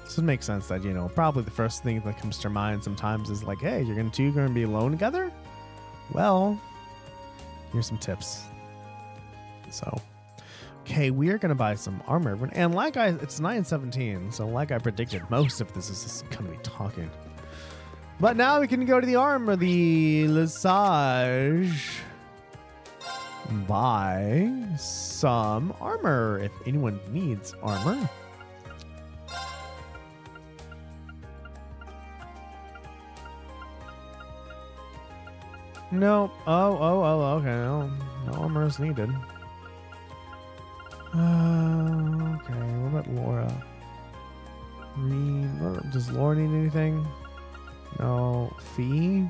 A: So it makes sense that, probably the first thing that comes to your mind sometimes is like, hey, you're gonna be alone together? Well, here's some tips. So, okay, we are gonna buy some armor, and it's 9:17, so like I predicted, most of this is gonna be talking. But now we can go to the armor, the Lesage. Buy some armor if anyone needs armor. No. Okay. No armor is needed. Okay. What about Laura? Does Laura need anything? No. Fee?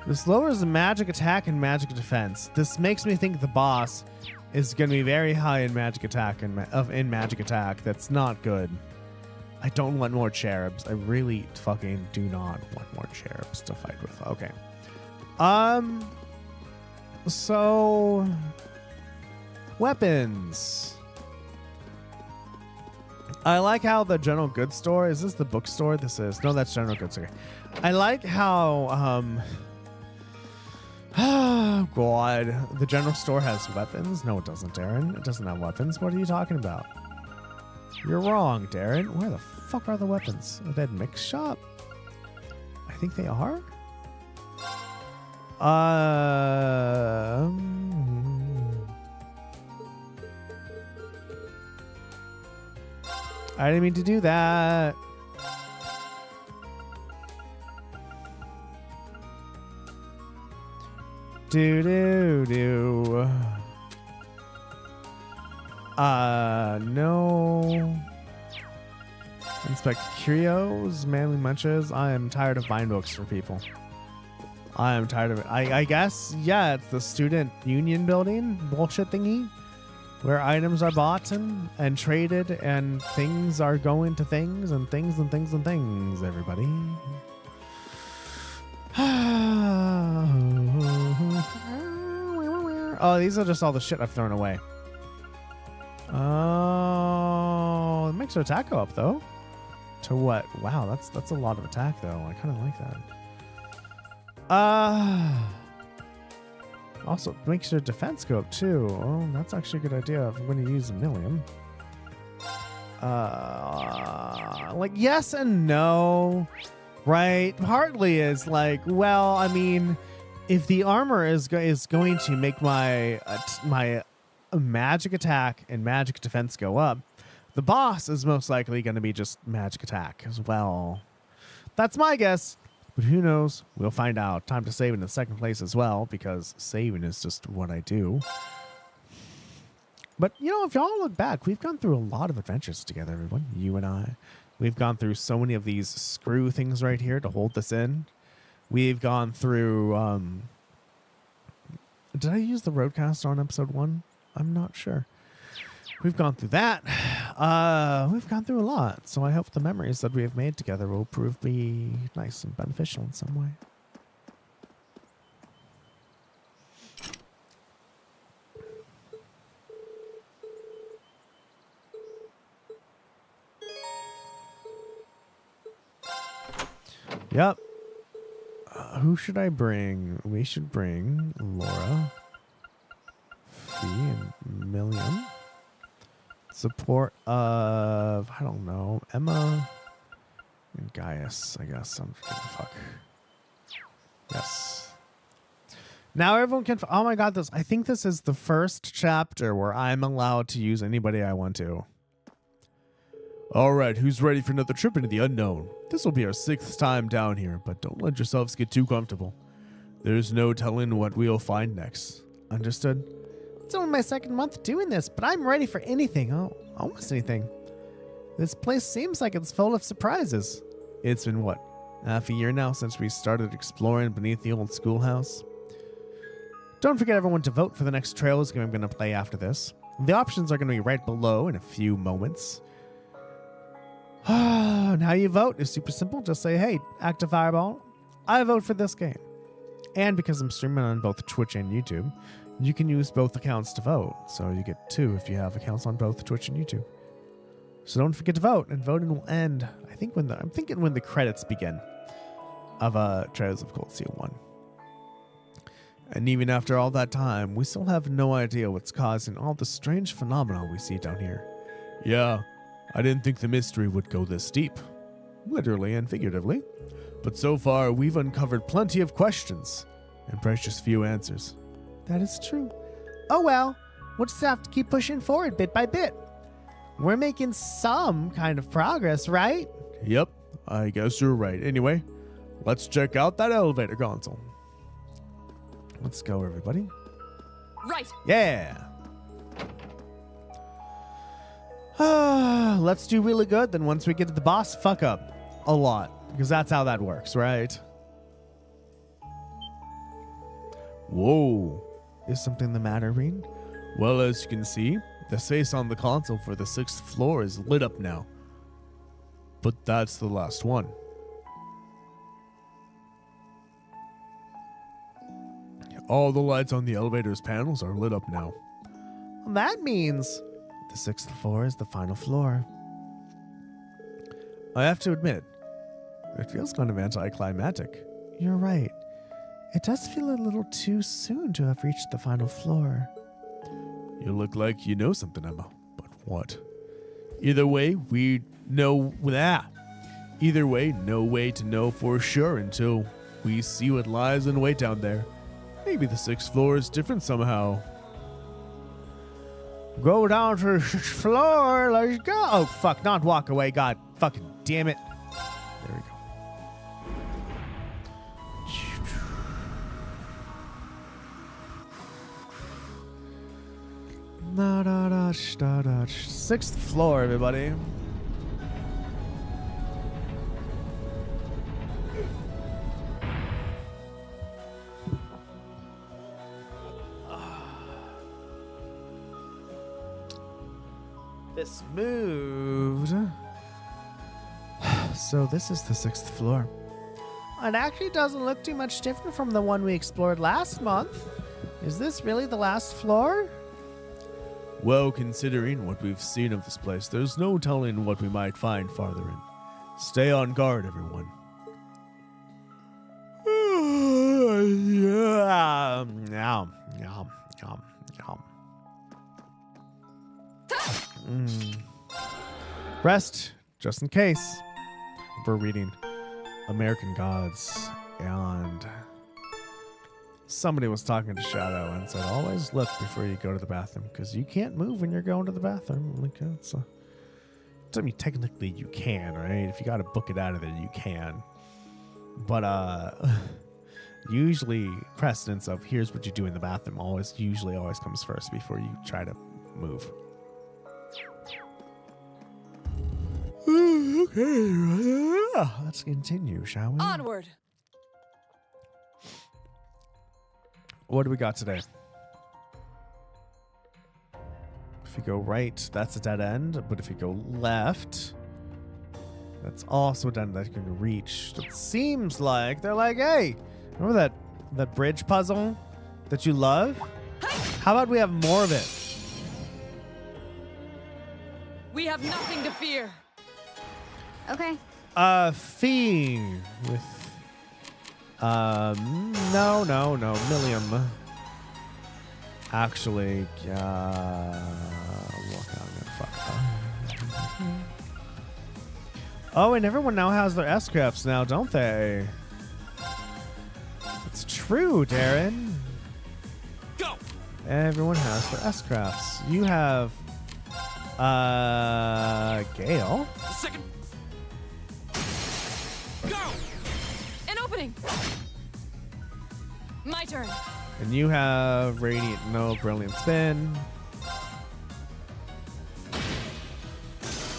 A: This lowers the magic attack and magic defense. This makes me think the boss is going to be very high in magic attack in magic attack. That's not good. I don't want more cherubs. I really fucking do not want more cherubs to fight with. Okay. So weapons. I like how the general goods store, is this the bookstore? This is. No, that's general goods. Okay. I like how Oh, God. The general store has weapons? No, it doesn't, Darren. It doesn't have weapons. What are you talking about? You're wrong, Darren. Where the fuck are the weapons? Are they at Mix Shop? I think they are. I didn't mean to do that. Do. No. Inspect curios, manly munches. I am tired of buying books for people. I am tired of it. I guess, yeah, it's the student union building bullshit thingy where items are bought and traded and things are going to things and things and things and things, everybody. Oh, these are just all the shit I've thrown away. Oh, it makes our attack go up, though. To what? Wow, that's a lot of attack, though. I kind of like that. Also, it makes your defense go up, too. Oh, that's actually a good idea if I'm going to use a million. Like, yes and no. Right? Partly is like, well, I mean, if the armor is going to make my magic attack and magic defense go up, the boss is most likely going to be just magic attack as well. That's my guess, but who knows? We'll find out. Time to save in the second place as well, because saving is just what I do. But, you know, if y'all look back, we've gone through a lot of adventures together, everyone. You and I. We've gone through so many of these screw things right here to hold this in. We've gone through... did I use the Roadcaster on episode 1? I'm not sure. We've gone through that. We've gone through a lot. So I hope the memories that we have made together will prove to be nice and beneficial in some way. Yep. Who should I bring? We should bring Laura, Fee, and Million. Support of, I don't know, Emma and Gaius, I guess. I'm fuck. Yes. Now everyone can. Oh my god, I think this is the first chapter where I'm allowed to use anybody I want to.
E: All right, who's ready for another trip into the unknown? This will be our 6th time down here, but don't let yourselves get too comfortable. There's no telling what we'll find next.
A: Understood? It's only my 2nd month doing this, but I'm ready for anything. Oh, almost anything. This place seems like it's full of surprises. It's been, what, half a year now since we started exploring beneath the old schoolhouse? Don't forget everyone to vote for the next Trails game I'm going to play after this. The options are going to be right below in a few moments. And how you vote is super simple. Just say, hey, Active Fireball, I vote for this game. And because I'm streaming on both Twitch and YouTube, you can use both accounts to vote. So you get 2 if you have accounts on both Twitch and YouTube. So don't forget to vote, and voting will end, I think, I'm thinking when the credits begin of Trails of Cold Steel 1. And even after all that time, we still have no idea what's causing all the strange phenomena we see down here.
E: Yeah, I didn't think the mystery would go this deep, literally and figuratively. But so far, we've uncovered plenty of questions and precious few answers.
A: That is true. Oh well, we'll just have to keep pushing forward bit by bit. We're making some kind of progress, right?
E: Yep, I guess you're right. Anyway, let's check out that elevator console.
A: Let's go, everybody.
G: Right.
A: Yeah. Let's do really good. Then once we get to the boss, fuck up a lot, because that's how that works, right?
E: Whoa.
A: Is something the matter, Reen?
E: Well, as you can see, the space on the console for the 6th floor is lit up now. But that's the last one. All the lights on the elevator's panels are lit up now.
A: That means the 6th floor is the final floor. I have to admit, it feels kind of anticlimactic. You're right. It does feel a little too soon to have reached the final floor.
E: You look like you know something, Emma. But what? Either way, no way to know for sure until we see what lies in wait down there. Maybe the 6th floor is different somehow.
A: Go down to the 6th floor. Let's go. Oh, fuck. Not walk away. God fucking damn it. There we go. Sixth floor, everybody. This moved. So this is the 6th floor. It actually doesn't look too much different from the one we explored last month. Is this really the last floor?
E: Well, considering what we've seen of this place, there's no telling what we might find farther in. Stay on guard, everyone.
A: Yeah. Yum, yum, yum, yum. Rest, just in case. We're reading American Gods, and somebody was talking to Shadow and said, always look before you go to the bathroom, because you can't move when you're going to the bathroom. Like, I mean, technically you can, right? If you got to book it out of there, you can. But usually precedence of here's what you do in the bathroom usually always comes first before you try to move. Okay, let's continue, shall we?
H: Onward.
A: What do we got today? If you go right, that's a dead end. But if you go left, that's also a dead end that you can reach. It seems like they're like, hey, remember that bridge puzzle that you love? How about we have more of it?
H: We have nothing to fear.
F: Okay.
A: Fee with no, Millium. Actually, oh, and everyone now has their S-crafts now, don't they? It's true, Darren.
G: Go.
A: Everyone has their S-crafts. You have, Gale.
G: Second. Go.
H: An opening. My turn.
A: And you have Radiant, no, Brilliant Spin.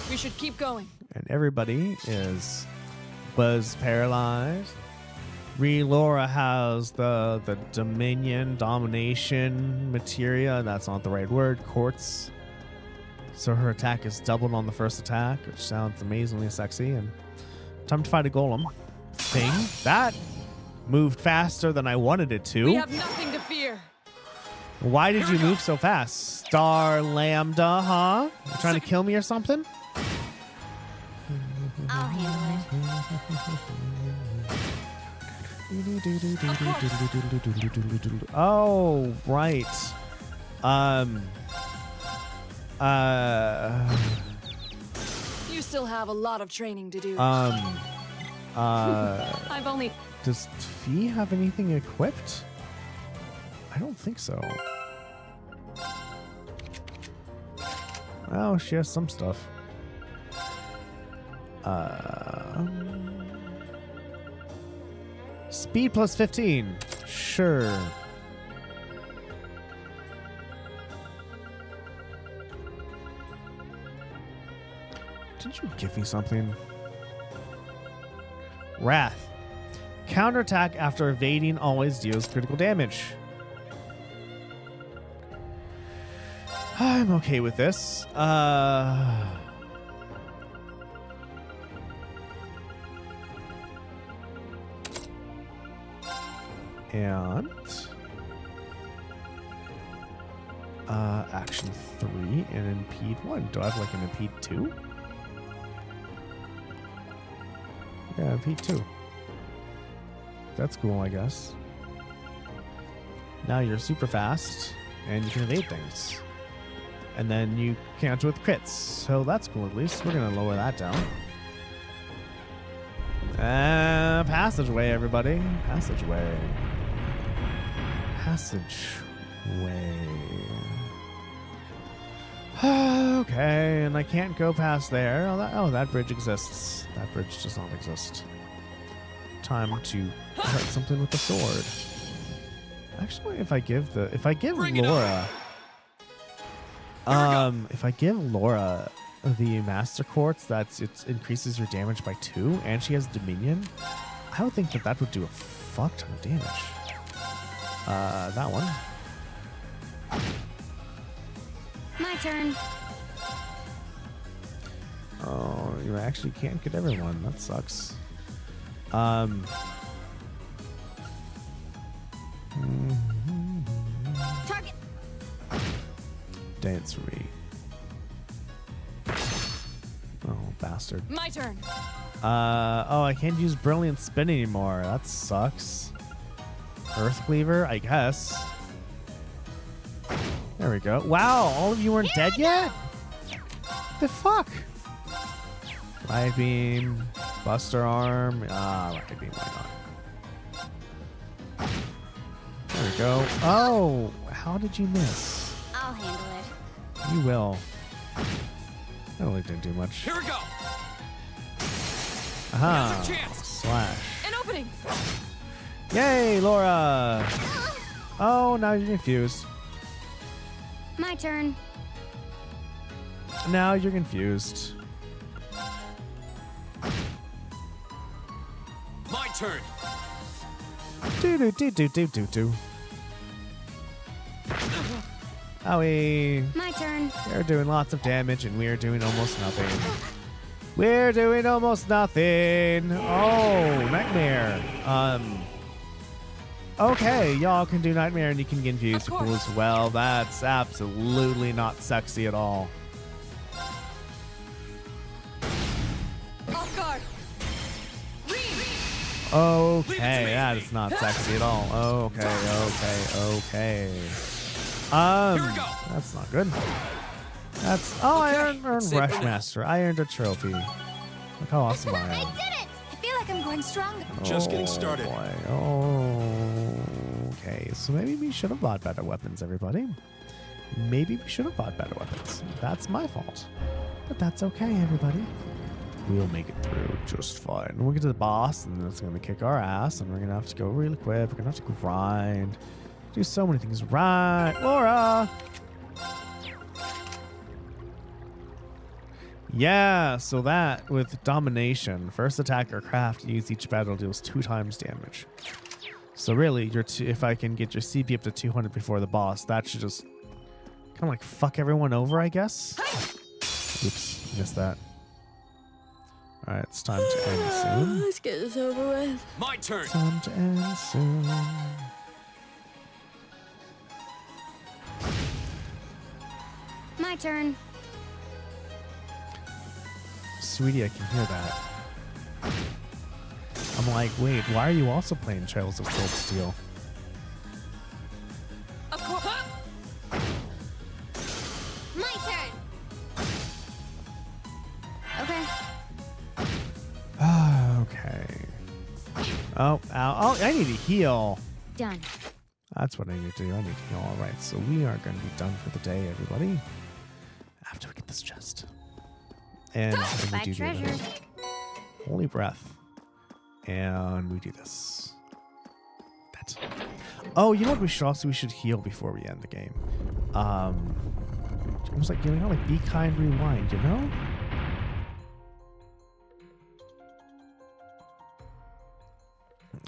H: We should keep going.
A: And everybody is Buzz paralyzed. Laura has the Dominion, Domination materia. That's not the right word. Quartz. So her attack is doubled on the first attack, which sounds amazingly sexy. And time to fight a golem. Thing. That moved faster than I wanted it to.
H: We have nothing to fear.
A: Why did you move so fast? Star Lambda, huh? You trying to kill me or something?
C: I'll handle it.
A: Oh, right.
H: You still have a lot of training to do. I've only...
A: Does Fee have anything equipped? I don't think so. Oh, she has some stuff. Speed plus 15. Sure. Did you give me something? Wrath. Counterattack after evading always deals critical damage. I'm okay with this. And action 3 and impede 1. Do I have like an impede 2? Yeah, impede 2. That's cool, I guess. Now you're super fast, and you can evade things. And then you counter with crits, so that's cool at least. We're going to lower that down. Passageway, everybody. Passageway. Passageway. Okay, and I can't go past there. That bridge exists. That bridge does not exist. Time to hurt something with the sword. Actually, if I give Laura, if I give Laura the Master Quartz, it increases your damage by 2, and she has Dominion. I would think that would do a fuck ton of damage. That one.
C: My turn.
A: Oh, you actually can't get everyone. That sucks.
C: Target.
A: Dancery. Oh, bastard.
H: My turn.
A: Oh, I can't use Brilliant Spin anymore. That sucks. Earth Cleaver, I guess. There we go. Wow, all of you weren't dead yet? The fuck? Light Beam, Buster Arm. Light Beam, why not? There we go. Oh, how did you miss?
C: I'll handle it.
A: You will. That really didn't do much.
G: Here we go.
A: Aha.
G: Now's your chance.
A: Slash.
H: An opening.
A: Yay, Laura. Oh, now you're confused.
C: My turn.
A: Now you're confused.
G: My turn.
A: Do. Owie.
C: My turn.
A: They're doing lots of damage and we're doing almost nothing. We're doing almost nothing. Oh, Nightmare. Okay, y'all can do Nightmare and you can get infused
H: Of course.
A: as well. That's absolutely not sexy at all.
H: Off guard.
A: Okay,
G: me.
A: that is not sexy at all. Okay.
G: Here we go.
A: That's not good. That's I
G: Okay,
A: earned
G: it's safe for now.
A: Rushmaster. I earned a trophy. Look how awesome I
C: I
A: am.
C: did it! I feel like I'm going stronger.
D: Just getting started.
A: Boy. Oh, okay. So maybe we should have bought better weapons, everybody. Maybe we should have bought better weapons. That's my fault. But that's okay, everybody. We'll make it through just fine. We'll get to the boss, and it's going to kick our ass, and we're going to have to go really quick. We're going to have to grind. Do so many things right. Laura! Yeah, so that with Domination, first attack or craft used each battle deals 2 times damage. So really, if I can get your CP up to 200 before the boss, that should just kind of like fuck everyone over, I guess. Oops, missed that. All right, it's time to end soon.
H: Let's get this over with.
G: My turn.
A: Time to end soon.
C: My turn.
A: Sweetie, I can hear that. I'm like, wait, why are you also playing Trails of Cold Steel?
H: Of course.
C: My turn. Okay.
A: Okay. Oh, ow. Oh, I need to heal.
C: Done.
A: That's what I need to do. I need to heal. All right, so we are going to be done for the day, everybody. After we get this chest. And then we
C: By
A: do the other
C: treasure.
A: Holy Breath. And we do this. That's. Oh, you know what? We should heal before we end the game. Almost like, like Be Kind Rewind, you know?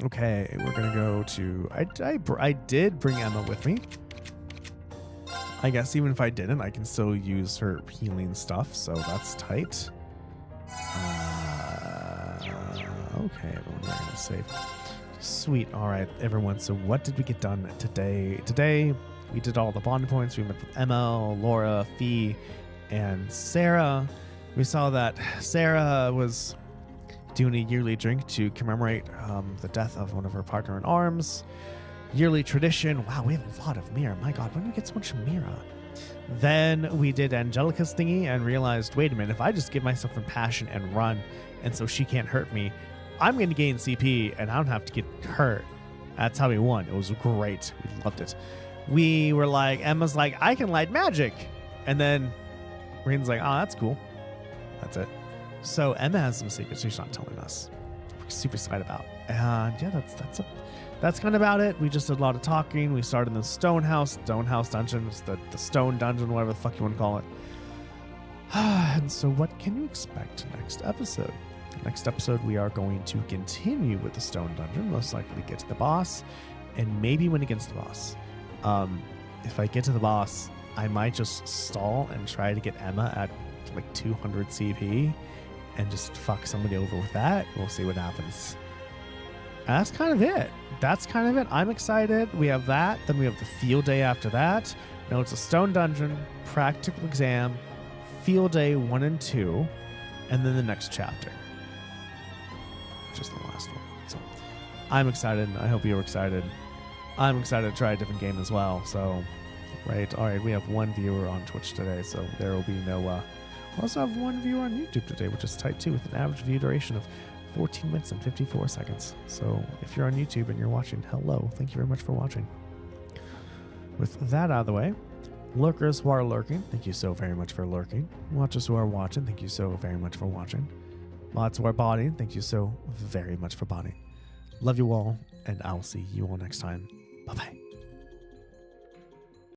A: Okay, we're gonna go to. I did bring Emma with me. I guess even if I didn't, I can still use her healing stuff, so that's tight. Okay, everyone, we're gonna save. Sweet. All right, everyone. So what did we get done today? Today we did all the bond points. We met with Emma, Laura, Fee, and Sarah. We saw that Sarah was doing a yearly drink to commemorate the death of one of her partner in arms. yearly tradition. Wow, we have a lot of Mira. My God, when did we get so much Mira? Then we did Angelica's thingy and realized, wait a minute, if I just give myself Impassion and run, and so she can't hurt me, I'm going to gain CP and I don't have to get hurt. That's how we won. It was great. We loved it. We were like, Emma's like, I can light magic. And then Rain's like, oh, that's cool. That's it. So Emma has some secrets she's not telling us. We're super excited about. And yeah, that's kind of about it. We just did a lot of talking. We started in the Stonehouse dungeon, the Stone Dungeon, whatever the fuck you want to call it. And so what can you expect next episode? Next episode, we are going to continue with the Stone Dungeon, most likely get to the boss, and maybe win against the boss. If I get to the boss, I might just stall and try to get Emma at like 200 CP and just fuck somebody over with that. We'll see what happens. That's kind of it. I'm excited. We have that. Then we have the field day after that. Now it's a Stone Dungeon, practical exam, field day 1 and 2, and then the next chapter. Just the last one. So I'm excited. I hope you're excited. I'm excited to try a different game as well. So, right. All right. We have 1 viewer on Twitch today, so there will be no. We also have 1 viewer on YouTube today, which is tight too, with an average view duration of 14 minutes and 54 seconds. So if you're on YouTube and you're watching, hello. Thank you very much for watching. With that out of the way, lurkers who are lurking, thank you so very much for lurking. Watchers who are watching, thank you so very much for watching. Mods who are botting, thank you so very much for botting. Love you all, and I'll see you all next time. Bye-bye.